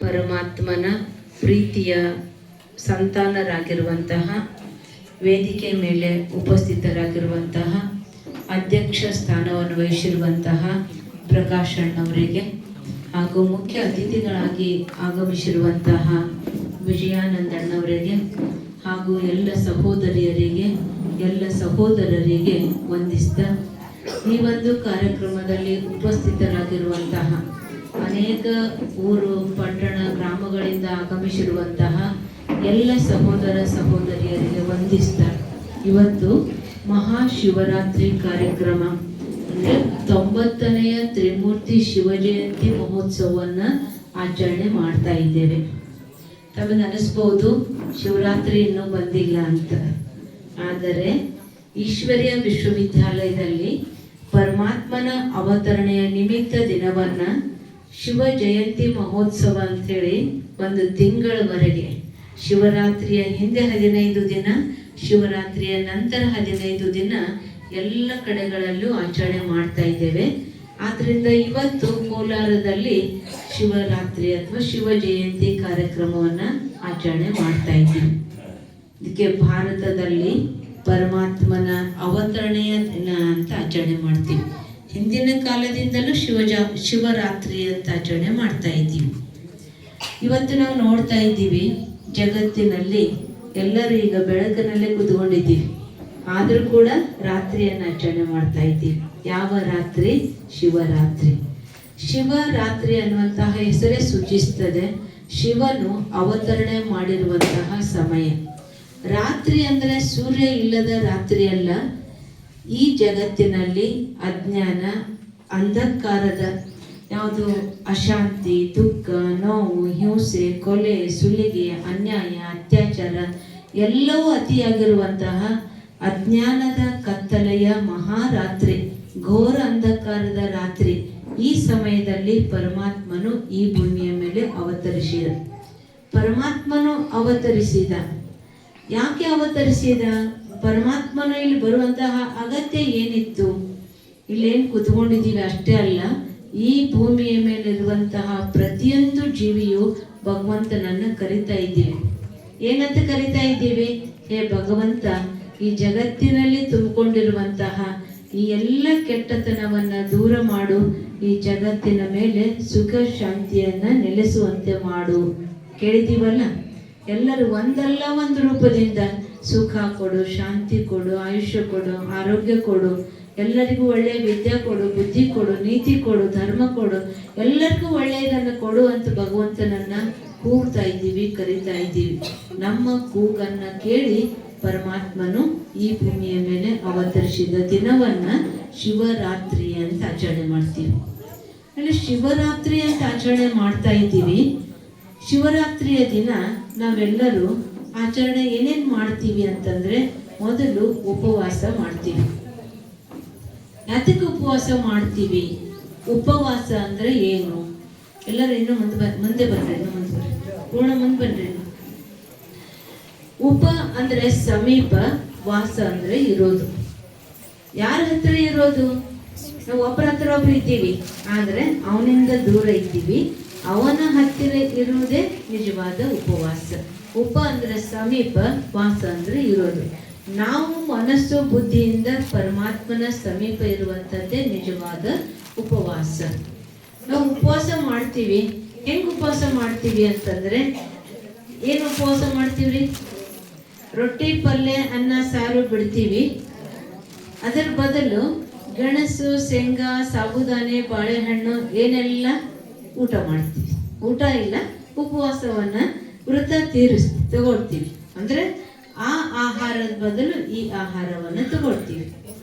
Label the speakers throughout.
Speaker 1: ಪರಮಾತ್ಮನ ಪ್ರೀತಿಯ ಸಂತಾನರಾಗಿರುವಂತಹ ವೇದಿಕೆ ಮೇಲೆ ಉಪಸ್ಥಿತರಾಗಿರುವಂತಹ ಅಧ್ಯಕ್ಷ ಸ್ಥಾನವನ್ನು ವಹಿಸಿರುವಂತಹ ಪ್ರಕಾಶ್ ಅಣ್ಣವರಿಗೆ ಹಾಗೂ ಮುಖ್ಯ ಅತಿಥಿಗಳಾಗಿ ಆಗಮಿಸಿರುವಂತಹ ವಿಜಯಾನಂದಣ್ಣವರಿಗೆ ಹಾಗೂ ಎಲ್ಲ ಸಹೋದರಿಯರಿಗೆ ಎಲ್ಲ ಸಹೋದರರಿಗೆ ವಂದಿಸ್ತಾ ಈ ಒಂದು ಕಾರ್ಯಕ್ರಮದಲ್ಲಿ ಉಪಸ್ಥಿತರಾಗಿರುವಂತಹ ಅನೇಕ ಊರು ಪಟ್ಟಣ ಗ್ರಾಮಗಳಿಂದ ಆಗಮಿಸಿರುವಂತಹ ಎಲ್ಲ ಸಹೋದರ ಸಹೋದರಿಯರಿಗೆ ವಂದಿಸ್ತಾ ಇವತ್ತು ಮಹಾಶಿವರಾತ್ರಿ ಕಾರ್ಯಕ್ರಮ ಅಂದರೆ 90ನೆಯ ತ್ರಿಮೂರ್ತಿ ಶಿವಜಯಂತಿ ಮಹೋತ್ಸವವನ್ನು ಆಚರಣೆ ಮಾಡ್ತಾ ಇದ್ದೇವೆ. ತಮಗೆ ಅನಿಸ್ಬೋದು ಶಿವರಾತ್ರಿ ಇನ್ನೂ ಬಂದಿಲ್ಲ ಅಂತ. ಆದರೆ ಈಶ್ವರ್ಯ ವಿಶ್ವವಿದ್ಯಾಲಯದಲ್ಲಿ ಪರಮಾತ್ಮನ ಅವತರಣೆಯ ನಿಮಿತ್ತ ದಿನವನ್ನ ಶಿವ ಜಯಂತಿ ಮಹೋತ್ಸವ ಅಂತೇಳಿ ಒಂದು ತಿಂಗಳವರೆಗೆ ಶಿವರಾತ್ರಿಯ ಹಿಂದೆ 15 ದಿನ, ಶಿವರಾತ್ರಿಯ ನಂತರ 15 ದಿನ ಎಲ್ಲ ಕಡೆಗಳಲ್ಲೂ ಆಚರಣೆ ಮಾಡ್ತಾ ಇದ್ದೇವೆ. ಆದ್ರಿಂದ ಇವತ್ತು ಕೋಲಾರದಲ್ಲಿ ಶಿವರಾತ್ರಿ ಅಥವಾ ಶಿವ ಜಯಂತಿ ಕಾರ್ಯಕ್ರಮವನ್ನ ಆಚರಣೆ ಮಾಡ್ತಾ ಇದ್ದೀವಿ. ಇದಕ್ಕೆ ಭಾರತದಲ್ಲಿ ಪರಮಾತ್ಮನ ಅವತರಣೆಯ ದಿನ ಅಂತ ಆಚರಣೆ ಮಾಡ್ತೀವಿ. ಹಿಂದಿನ ಕಾಲದಿಂದಲೂ ಶಿವರಾತ್ರಿ ಅಂತ ಆಚರಣೆ ಮಾಡ್ತಾ ಇದ್ದೀವಿ. ಇವತ್ತು ನಾವು ನೋಡ್ತಾ ಇದ್ದೀವಿ ಜಗತ್ತಿನಲ್ಲಿ ಎಲ್ಲರೂ ಈಗ ಬೆಳಕಿನಲ್ಲೇ ಕೂತ್ಕೊಂಡಿದ್ದೀವಿ, ಆದರೂ ಕೂಡ ರಾತ್ರಿಯನ್ನು ಆಚರಣೆ ಮಾಡ್ತಾ ಇದ್ದೀವಿ. ಯಾವ ರಾತ್ರಿ? ಶಿವರಾತ್ರಿ. ಶಿವರಾತ್ರಿ ಅನ್ನುವಂತಹ ಹೆಸರೇ ಸೂಚಿಸ್ತದೆ ಶಿವನು ಅವತರಣೆ ಮಾಡಿರುವಂತಹ ಸಮಯ. ರಾತ್ರಿ ಅಂದರೆ ಸೂರ್ಯ ಇಲ್ಲದ ರಾತ್ರಿ ಅಲ್ಲ. ಈ ಜಗತ್ತಿನಲ್ಲಿ ಅಜ್ಞಾನ, ಅಂಧಕಾರದ ಯಾವುದು ಅಶಾಂತಿ, ದುಃಖ, ನೋವು, ಹಿಂಸೆ, ಕೊಲೆ, ಸುಲಿಗೆ, ಅನ್ಯಾಯ, ಅತ್ಯಾಚಾರ ಎಲ್ಲವೂ ಅತಿಯಾಗಿರುವಂತಹ ಅಜ್ಞಾನದ ಕತ್ತಲೆಯ ಮಹಾರಾತ್ರಿ, ಘೋರ ಅಂಧಕಾರದ ರಾತ್ರಿ. ಈ ಸಮಯದಲ್ಲಿ ಪರಮಾತ್ಮನು ಈ ಭೂಮಿಯ ಮೇಲೆ ಅವತರಿಸಿದ. ಪರಮಾತ್ಮನು ಅವತರಿಸಿದ. ಯಾಕೆ ಅವತರಿಸಿದ? ಪರಮಾತ್ಮನು ಇಲ್ಲಿ ಬರುವಂತಹ ಅಗತ್ಯ ಏನಿತ್ತು? ಇಲ್ಲೇನು ಕೂತ್ಕೊಂಡಿದ್ದೀವಿ ಅಷ್ಟೇ ಅಲ್ಲ, ಈ ಭೂಮಿಯ ಮೇಲಿರುವಂತಹ ಪ್ರತಿಯೊಂದು ಜೀವಿಯು ಭಗವಂತನನ್ನು ಕರಿತಾ ಇದ್ದೀವಿ. ಏನಂತ ಕರಿತಾ ಇದ್ದೀವಿ? ಹೇ ಭಗವಂತ, ಈ ಜಗತ್ತಿನಲ್ಲಿ ತುಂಬಿಕೊಂಡಿರುವಂತಹ ಈ ಎಲ್ಲ ಕೆಟ್ಟತನವನ್ನ ದೂರ ಮಾಡು, ಈ ಜಗತ್ತಿನ ಮೇಲೆ ಸುಖ ಶಾಂತಿಯನ್ನ ನೆಲೆಸುವಂತೆ ಮಾಡು. ಕೇಳಿದೀವಲ್ಲ, ಎಲ್ಲರೂ ಒಂದಲ್ಲ ಒಂದು ರೂಪದಿಂದ ಸುಖ ಕೊಡು, ಶಾಂತಿ ಕೊಡು, ಆಯುಷ್ಯ ಕೊಡು, ಆರೋಗ್ಯ ಕೊಡು, ಎಲ್ಲರಿಗೂ ಒಳ್ಳೆಯ ವಿದ್ಯೆ ಕೊಡು, ಬುದ್ಧಿ ಕೊಡು, ನೀತಿ ಕೊಡು, ಧರ್ಮ ಕೊಡು, ಎಲ್ಲರಿಗೂ ಒಳ್ಳೆಯದನ್ನು ಕೊಡು ಅಂತ ಭಗವಂತನನ್ನ ಕೂಗ್ತಾ ಇದ್ದೀವಿ, ಕರಿತಾ ಇದ್ದೀವಿ. ನಮ್ಮ ಕೂಗನ್ನ ಕೇಳಿ ಪರಮಾತ್ಮನು ಈ ಭೂಮಿಯ ಮೇಲೆ ಅವತರಿಸಿದ ದಿನವನ್ನ ಶಿವರಾತ್ರಿ ಅಂತ ಆಚರಣೆ ಮಾಡ್ತೀವಿ. ಅಲ್ಲಿ ಶಿವರಾತ್ರಿ ಅಂತ ಆಚರಣೆ ಮಾಡ್ತಾ ಇದ್ದೀವಿ. ಶಿವರಾತ್ರಿಯ ದಿನ ನಾವೆಲ್ಲರೂ ಆಚರಣೆ ಏನೇನು ಮಾಡ್ತೀವಿ ಅಂತಂದ್ರೆ, ಮೊದಲು ಉಪವಾಸ ಮಾಡ್ತೀವಿ. ಯಾತಕ್ಕೆ ಉಪವಾಸ ಮಾಡ್ತೀವಿ? ಉಪವಾಸ ಅಂದ್ರೆ ಏನು? ಎಲ್ಲರೂ ಇನ್ನು ಮುಂದೆ ಬರ್ರಿ, ಇನ್ನು ಮುಂದೆ ಬರ್ರಿ, ಪೂರ್ಣ ಮುಂದೆ ಬನ್ರಿ. ಉಪ ಅಂದ್ರೆ ಸಮೀಪ, ವಾಸ ಅಂದ್ರೆ ಇರೋದು. ಯಾರ ಹತ್ರ ಇರೋದು? ನಾವು ಒಬ್ಬರ ಹತ್ರ ಒಬ್ರು ಇದ್ದೀವಿ, ಆದ್ರೆ ಅವನಿಂದ ದೂರ ಇದ್ದೀವಿ. ಅವನ ಹತ್ತಿರ ಇರುವುದೇ ನಿಜವಾದ ಉಪವಾಸ. ಉಪ ಅಂದ್ರೆ ಸಮೀಪ, ವಾಸ ಅಂದ್ರೆ ಇರೋದು. ನಾವು ಮನಸ್ಸು ಬುದ್ಧಿಯಿಂದ ಪರಮಾತ್ಮನ ಸಮೀಪ ಇರುವಂಥದ್ದೇ ನಿಜವಾದ ಉಪವಾಸ. ನಾವು ಉಪವಾಸ ಮಾಡ್ತೀವಿ. ಹೆಂಗ್ ಉಪವಾಸ ಮಾಡ್ತೀವಿ ಅಂತಂದ್ರೆ, ಏನು ಉಪವಾಸ ಮಾಡ್ತೀವ್ರಿ? ರೊಟ್ಟಿ, ಪಲ್ಯ, ಅನ್ನ, ಸಾರು ಬಿಡ್ತೀವಿ. ಅದರ ಬದಲು ಗೆಣಸು, ಶೇಂಗಾ, ಸಾಬುದಾನೆ, ಬಾಳೆಹಣ್ಣು ಏನೆಲ್ಲ ಊಟ ಮಾಡ್ತೀವಿ. ಊಟ ಇಲ್ಲ, ಉಪವಾಸವನ್ನ ವ್ರತ ತಗೊಳ್ತೀವಿ. ಅಂದ್ರೆ ಆ ಆಹಾರದ ಬದಲು ಈ ಆಹಾರವನ್ನ ತಗೊಳ್ತೀವಿ.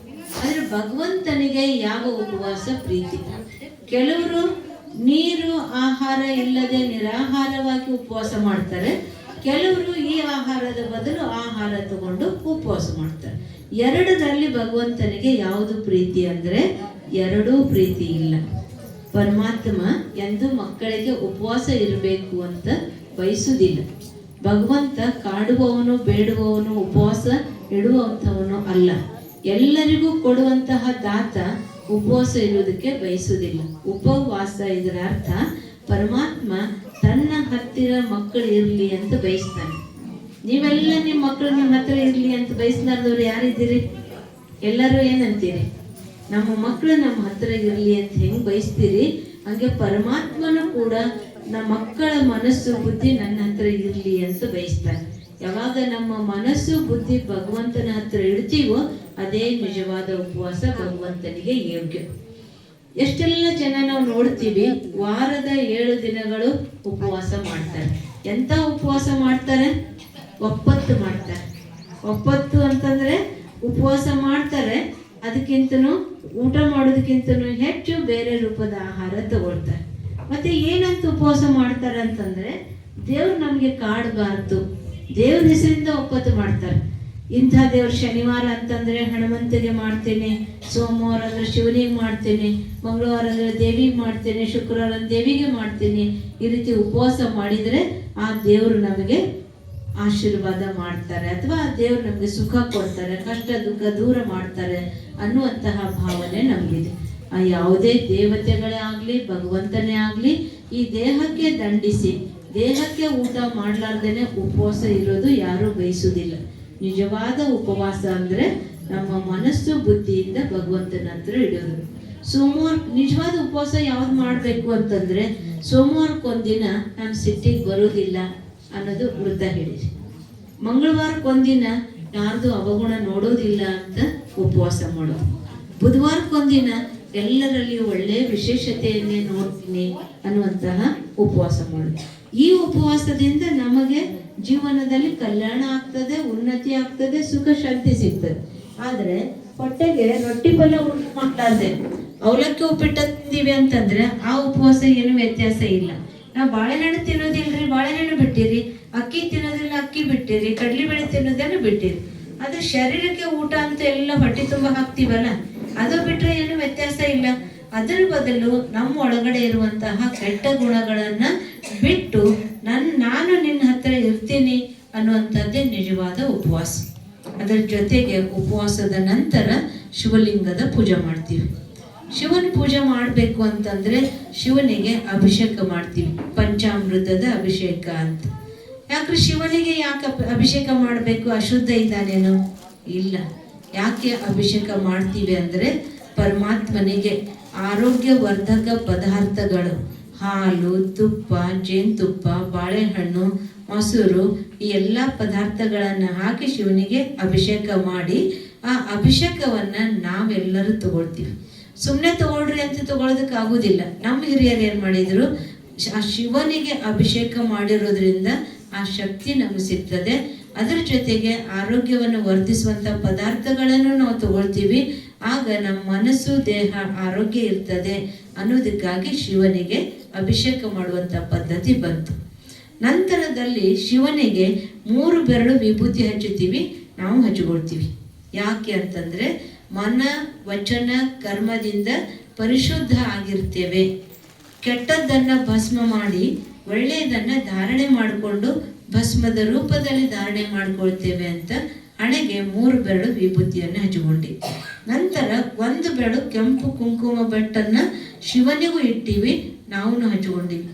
Speaker 1: ಆದ್ರೆ ಭಗವಂತನಿಗೆ ಯಾವ ಉಪವಾಸ ಪ್ರೀತಿ? ಕೆಲವರು ನೀರು ಆಹಾರ ಇಲ್ಲದೆ ನಿರಾಹಾರವಾಗಿ ಉಪವಾಸ ಮಾಡ್ತಾರೆ. ಕೆಲವರು ಈ ಆಹಾರದ ಬದಲು ಆಹಾರ ತಗೊಂಡು ಉಪವಾಸ ಮಾಡ್ತಾರೆ. ಎರಡರಲ್ಲಿ ಭಗವಂತನಿಗೆ ಯಾವುದು ಪ್ರೀತಿ ಅಂದ್ರೆ ಎರಡೂ ಪ್ರೀತಿ ಇಲ್ಲ. ಪರಮಾತ್ಮ ಎಂದು ಮಕ್ಕಳಿಗೆ ಉಪವಾಸ ಇರಬೇಕು ಅಂತ ಬಯಸುವುದಿಲ್ಲ. ಭಗವಂತ ಕಾಡುವವನು, ಬೇಡುವವನು, ಉಪವಾಸ ಇಡುವಂಥವನು ಅಲ್ಲ. ಎಲ್ಲರಿಗೂ ಕೊಡುವಂತಹ ದಾತ ಉಪವಾಸ ಇರುವುದಕ್ಕೆ ಬಯಸುವುದಿಲ್ಲ. ಉಪವಾಸ ಇದರ ಅರ್ಥ ಪರಮಾತ್ಮ ತನ್ನ ಹತ್ತಿರ ಮಕ್ಕಳು ಇರಲಿ ಅಂತ ಬಯಸ್ತಾನೆ. ನೀವೆಲ್ಲ ನಿಮ್ಮ ಮಕ್ಕಳು ನಿಮ್ಮ ಹತ್ರ ಇರಲಿ ಅಂತ ಬಯಸ್ಲಾರ್ದವ್ರು ಯಾರಿದ್ದೀರಿ? ಎಲ್ಲರೂ ಏನಂತೀರಿ? ನಮ್ಮ ಮಕ್ಕಳು ನಮ್ಮ ಹತ್ರ ಇರಲಿ ಅಂತ ಹೆಂಗೆ ಬಯಸ್ತೀರಿ, ಹಾಗೆ ಪರಮಾತ್ಮನು ಕೂಡ ನಮ್ಮ ಮಕ್ಕಳ ಮನಸ್ಸು ಬುದ್ಧಿ ನನ್ನ ಹತ್ರ ಇರಲಿ ಅಂತ ಬಯಸ್ತಾನೆ. ಯಾವಾಗ ನಮ್ಮ ಮನಸ್ಸು ಬುದ್ಧಿ ಭಗವಂತನ ಹತ್ರ ಇಡ್ತೀವೋ ಅದೇ ನಿಜವಾದ ಉಪವಾಸ, ಭಗವಂತನಿಗೆ ಯೋಗ್ಯ. ಎಷ್ಟೆಲ್ಲ ಜನ ನಾವು ನೋಡ್ತೀವಿ, ವಾರದ 7 ದಿನಗಳು ಉಪವಾಸ ಮಾಡ್ತಾರೆ. ಎಂತ ಉಪವಾಸ ಮಾಡ್ತಾರೆ? ಒಪ್ಪತ್ತು ಮಾಡ್ತಾರೆ. ಒಪ್ಪತ್ತು ಅಂತಂದ್ರೆ ಉಪವಾಸ ಮಾಡ್ತಾರೆ, ಅದಕ್ಕಿಂತನೂ ಊಟ ಮಾಡೋದಕ್ಕಿಂತನೂ ಹೆಚ್ಚು ಬೇರೆ ರೂಪದ ಆಹಾರ ತಗೊಳ್ತಾರೆ. ಮತ್ತೆ ಏನಂತ ಉಪವಾಸ ಮಾಡ್ತಾರೆ ಅಂತಂದ್ರೆ, ದೇವ್ರು ನಮ್ಗೆ ಕಾಡಬಾರ್ದು, ದೇವ್ರ ಹೆಸರಿಂದ ಒಪ್ಪತ್ತು ಮಾಡ್ತಾರೆ. ಇಂಥ ದೇವ್ರ ಶನಿವಾರ ಅಂತಂದ್ರೆ ಹನುಮಂತಿಗೆ ಮಾಡ್ತೇನೆ, ಸೋಮವಾರ ಅಂದ್ರೆ ಶಿವನಿಗೆ ಮಾಡ್ತೇನೆ, ಮಂಗಳವಾರ ಅಂದ್ರೆ ದೇವಿಗೆ ಮಾಡ್ತೇನೆ, ಶುಕ್ರವಾರ ದೇವಿಗೆ ಮಾಡ್ತೇನೆ. ಈ ರೀತಿ ಉಪವಾಸ ಮಾಡಿದ್ರೆ ಆ ದೇವರು ನಮಗೆ ಆಶೀರ್ವಾದ ಮಾಡ್ತಾರೆ, ಅಥವಾ ಆ ದೇವ್ರು ನಮಗೆ ಸುಖ ಕೊಡ್ತಾರೆ, ಕಷ್ಟ ದುಃಖ ದೂರ ಮಾಡ್ತಾರೆ ಅನ್ನುವಂತಹ ಭಾವನೆ ನಮಗಿದೆ. ಆ ಯಾವುದೇ ದೇವತೆಗಳೇ ಆಗಲಿ ಭಗವಂತನೇ ಆಗಲಿ ಈ ದೇಹಕ್ಕೆ ದಂಡಿಸಿ ದೇಹಕ್ಕೆ ಊಟ ಮಾಡಲಾರ್ದೇನೆ ಉಪವಾಸ ಇರೋದು ಯಾರೂ ಬಯಸುವುದಿಲ್ಲ. ನಿಜವಾದ ಉಪವಾಸ ಅಂದ್ರೆ ನಮ್ಮ ಮನಸ್ಸು ಬುದ್ಧಿಯಿಂದ ಭಗವಂತನ ಹತ್ರ ಇಡೋದು. ಸೋಮವಾರ ನಿಜವಾದ ಉಪವಾಸ ಯಾವ್ದು ಮಾಡಬೇಕು ಅಂತಂದ್ರೆ, ಸೋಮವಾರಕ್ಕೊಂದಿನ ನಾನು ಸಿಟ್ಟಿಗೆ ಬರೋದಿಲ್ಲ ಅನ್ನೋದು ವೃದ್ಧ ಹೇಳಿರಿ. ಮಂಗಳವಾರಕ್ಕೊಂದಿನ ಯಾರ್ದು ಅವಗುಣ ನೋಡೋದಿಲ್ಲ ಅಂತ ಉಪವಾಸ ಮಾಡೋದು. ಬುಧವಾರಕ್ಕೊಂದಿನ ಎಲ್ಲರಲ್ಲಿ ಒಳ್ಳೆಯ ವಿಶೇಷತೆಯನ್ನೇ ನೋಡ್ತೀನಿ ಅನ್ನುವಂತಹ ಉಪವಾಸ ಮಾಡೋದು. ಈ ಉಪವಾಸದಿಂದ ನಮಗೆ ಜೀವನದಲ್ಲಿ ಕಲ್ಯಾಣ ಆಗ್ತದೆ, ಉನ್ನತಿ ಆಗ್ತದೆ, ಸುಖ ಶಾಂತಿ ಸಿಗ್ತದೆ. ಆದ್ರೆ ಹೊಟ್ಟೆಗೆ ರೊಟ್ಟಿ ಪಲ್ಯ ಊಟ ಮಾಡ್ಲಾರ್ದೆ ಅವಲಕ್ಕಿ ಉಪ್ಪಿಟ್ಟು ತಿಂದೀವಿ ಅಂತಂದ್ರೆ ಆ ಉಪವಾಸ ಏನು ವ್ಯತ್ಯಾಸ ಇಲ್ಲ. ನಾವು ಬಾಳೆಹಣ್ಣು ತಿನ್ನೋದಿಲ್ರಿ, ಬಾಳೆಹಣ್ಣು ಬಿಟ್ಟಿರಿ, ಅಕ್ಕಿ ತಿನ್ನೋದಿಲ್ಲ, ಅಕ್ಕಿ ಬಿಟ್ಟಿರಿ, ಕಡಲೆಬೇಳೆ ತಿನ್ನೋದನ್ನು ಬಿಟ್ಟಿರಿ. ಅದು ಶರೀರಕ್ಕೆ ಊಟ ಅಂತ ಎಲ್ಲ ಹೊಟ್ಟೆ ತುಂಬ ಹಾಕ್ತೀವಲ್ಲ, ಅದು ಬಿಟ್ರೆ ಏನು ವ್ಯತ್ಯಾಸ ಇಲ್ಲ. ಅದರ ಬದಲು ನಮ್ಮ ಒಳಗಡೆ ಇರುವಂತಹ ಕೆಟ್ಟ ಗುಣಗಳನ್ನ ಬಿಟ್ಟು ನಾನು ನಿನ್ನ ಹತ್ರ ಇರ್ತೀನಿ ಅನ್ನುವಂಥದ್ದೇ ನಿಜವಾದ ಉಪವಾಸ. ಅದರ ಜೊತೆಗೆ ಉಪವಾಸದ ನಂತರ ಶಿವಲಿಂಗದ ಪೂಜೆ ಮಾಡ್ತೀವಿ. ಶಿವನ ಪೂಜೆ ಮಾಡಬೇಕು ಅಂತಂದ್ರೆ ಶಿವನಿಗೆ ಅಭಿಷೇಕ ಮಾಡ್ತೀವಿ, ಪಂಚಾಮೃತದ ಅಭಿಷೇಕ ಅಂತ. ಯಾಕ್ರೆ ಶಿವನಿಗೆ ಯಾಕೆ ಅಭಿಷೇಕ ಮಾಡಬೇಕು? ಅಶುದ್ಧ ಇದ್ದಾನೇನು? ಇಲ್ಲ. ಯಾಕೆ ಅಭಿಷೇಕ ಮಾಡ್ತೀವಿ ಅಂದ್ರೆ, ಪರಮಾತ್ಮನಿಗೆ ಆರೋಗ್ಯವರ್ಧಕ ಪದಾರ್ಥಗಳು ಹಾಲು, ತುಪ್ಪ, ಜೇನುತುಪ್ಪ, ಬಾಳೆಹಣ್ಣು, ಮೊಸರು ಈ ಎಲ್ಲ ಪದಾರ್ಥಗಳನ್ನು ಹಾಕಿ ಶಿವನಿಗೆ ಅಭಿಷೇಕ ಮಾಡಿ ಆ ಅಭಿಷೇಕವನ್ನ ನಾವೆಲ್ಲರೂ ತಗೊಳ್ತೀವಿ. ಸುಮ್ಮನೆ ತಗೊಳ್ರಿ ಅಂತ ತಗೊಳ್ಳೋದಕ್ಕಾಗೋದಿಲ್ಲ. ನಮ್ಮ ಹಿರಿಯರು ಏನು ಮಾಡಿದ್ರು, ಆ ಶಿವನಿಗೆ ಅಭಿಷೇಕ ಮಾಡಿರೋದ್ರಿಂದ ಆ ಶಕ್ತಿ ನಮಗೆ ಸಿಗ್ತದೆ. ಅದರ ಜೊತೆಗೆ ಆರೋಗ್ಯವನ್ನು ವರ್ಧಿಸುವಂಥ ಪದಾರ್ಥಗಳನ್ನು ನಾವು ತಗೊಳ್ತೀವಿ. ಆಗ ನಮ್ಮ ಮನಸ್ಸು ದೇಹ ಆರೋಗ್ಯ ಇರ್ತದೆ ಅನ್ನೋದಕ್ಕಾಗಿ ಶಿವನಿಗೆ ಅಭಿಷೇಕ ಮಾಡುವಂಥ ಪದ್ಧತಿ ಬಂತು. ನಂತರದಲ್ಲಿ ಶಿವನಿಗೆ 3 ಬೆರಳು ವಿಭೂತಿ ಹಚ್ಚುತ್ತೀವಿ, ನಾವು ಹಚ್ಕೊಳ್ತೀವಿ. ಯಾಕೆ ಅಂತಂದ್ರೆ ಮನ ವಚನ ಕರ್ಮದಿಂದ ಪರಿಶುದ್ಧ ಆಗಿರ್ತೇವೆ. ಕೆಟ್ಟದ್ದನ್ನ ಭಸ್ಮ ಮಾಡಿ ಒಳ್ಳೆಯದನ್ನ ಧಾರಣೆ ಮಾಡಿಕೊಂಡು ಭಸ್ಮದ ರೂಪದಲ್ಲಿ ಧಾರಣೆ ಮಾಡ್ಕೊಳ್ತೇವೆ ಅಂತ ಹಣೆಗೆ 3 ಬೆರಳು ವಿಭೂತಿಯನ್ನು ಹಚ್ಚಿಕೊಂಡಿ. ನಂತರ 1 ಬೆರಳು ಕೆಂಪು ಕುಂಕುಮ ಬಟ್ಟನ್ನ ಶಿವನಿಗೂ ಇಟ್ಟಿವಿ, ನಾವು ಹಚ್ಚಿಕೊಂಡಿವಿ.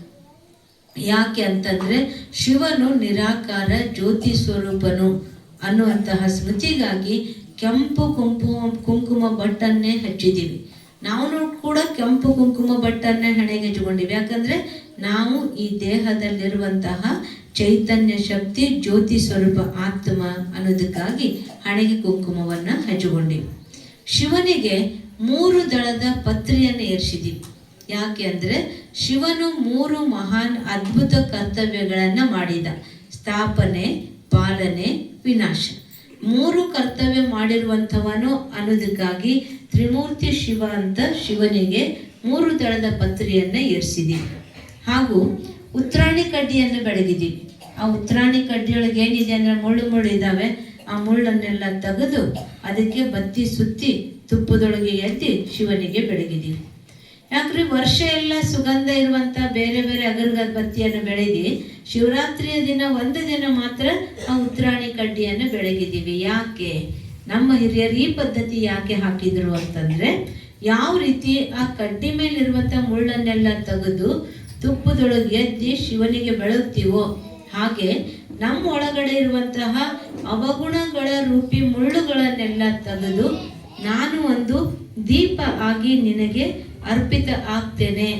Speaker 1: ಯಾಕೆ ಅಂತಂದ್ರೆ ಶಿವನು ನಿರಾಕಾರ ಜ್ಯೋತಿ ಸ್ವರೂಪನು ಅನ್ನುವಂತಹ ಸ್ಮೃತಿಗಾಗಿ ಕೆಂಪು ಕುಂಕುಮ ಬಟ್ಟನ್ನೇ ಹಚ್ಚಿದ್ದೀವಿ. ನಾವು ಕೂಡ ಕೆಂಪು ಕುಂಕುಮ ಬಟ್ಟನ್ನೇ ಹಣೆಗೆ ಹಚ್ಚಿಕೊಂಡಿವಿ. ಯಾಕಂದ್ರೆ ನಾವು ಈ ದೇಹದಲ್ಲಿರುವಂತಹ ಚೈತನ್ಯ ಶಕ್ತಿ ಜ್ಯೋತಿ ಸ್ವರೂಪ ಆತ್ಮ ಅನ್ನೋದಕ್ಕಾಗಿ ಹಣೆಗೆ ಕುಂಕುಮವನ್ನ ಹಚ್ಚಿಕೊಂಡಿವಿ. ಶಿವನಿಗೆ 3 ದಳದ ಪತ್ರಿಯನ್ನು ಏರಿಸಿದ್ದೀವಿ. ಯಾಕೆ ಅಂದ್ರೆ ಶಿವನು 3 ಮಹಾನ್ ಅದ್ಭುತ ಕರ್ತವ್ಯಗಳನ್ನ ಮಾಡಿದ: ಸ್ಥಾಪನೆ, ಪಾಲನೆ, ವಿನಾಶ. 3 ಕರ್ತವ್ಯ ಮಾಡಿರುವಂಥವನು ಅನ್ನೋದಕ್ಕಾಗಿ ತ್ರಿಮೂರ್ತಿ ಶಿವ ಅಂತ ಶಿವನಿಗೆ 3 ದಳದ ಪತ್ರಿಯನ್ನ ಏರಿಸಿದ್ದೀವಿ. ಹಾಗೂ ಉತ್ರಾಣಿ ಕಡ್ಡಿಯನ್ನು ಬೆಳಗಿದ್ದೀವಿ. ಆ ಉತ್ರಾಣಿ ಕಡ್ಡಿಯೊಳಗೆ ಏನಿದೆ ಅಂದ್ರೆ ಮುಳ್ಳು ಇದ್ದಾವೆ. ಆ ಮುಳ್ಳನ್ನೆಲ್ಲ ತೆಗೆದು ಅದಕ್ಕೆ ಬತ್ತಿ ಸುತ್ತಿ ತುಪ್ಪದೊಳಗೆ ಎತ್ತಿ ಶಿವನಿಗೆ ಬೆಳಗಿದ್ದೀವಿ. ಯಾಕ್ರಿ ವರ್ಷ ಎಲ್ಲ ಸುಗಂಧ ಇರುವಂತ ಬೇರೆ ಬೇರೆ ಅಗರಗದ ಬತ್ತಿಯನ್ನು ಬೆಳಗಿ ಶಿವರಾತ್ರಿಯ ದಿನ 1 ದಿನ ಮಾತ್ರ ಆ ಉತ್ರಾಣಿ ಕಡ್ಡಿಯನ್ನು ಬೆಳಗಿದ್ದೀವಿ. ಯಾಕೆ? ನಮ್ಮ ಹಿರಿಯರು ಈ ಪದ್ಧತಿ ಯಾಕೆ ಹಾಕಿದ್ರು ಅಂತಂದ್ರೆ, ಯಾವ ರೀತಿ ಆ ಕಡ್ಡಿ ಮೇಲಿರುವಂತ ಮುಳ್ಳನ್ನೆಲ್ಲ ತೆಗೆದು ತುಪ್ಪದೊಳಗೆ ಎದ್ದಿ ಶಿವನಿಗೆ ಬೆಳಗ್ತೀವೋ ಹಾಗೆ ನಮ್ಮ ಒಳಗಡೆ ಇರುವಂತಹ ಅವಗುಣಗಳ ರೂಪಿ ಮುಳ್ಳುಗಳನ್ನೆಲ್ಲ ತೆಗೆದು ನಾನು ಒಂದು ದೀಪ ಆಗಿ ನಿನಗೆ ಅರ್ಪಿತ ಆಗ್ತೇನೆ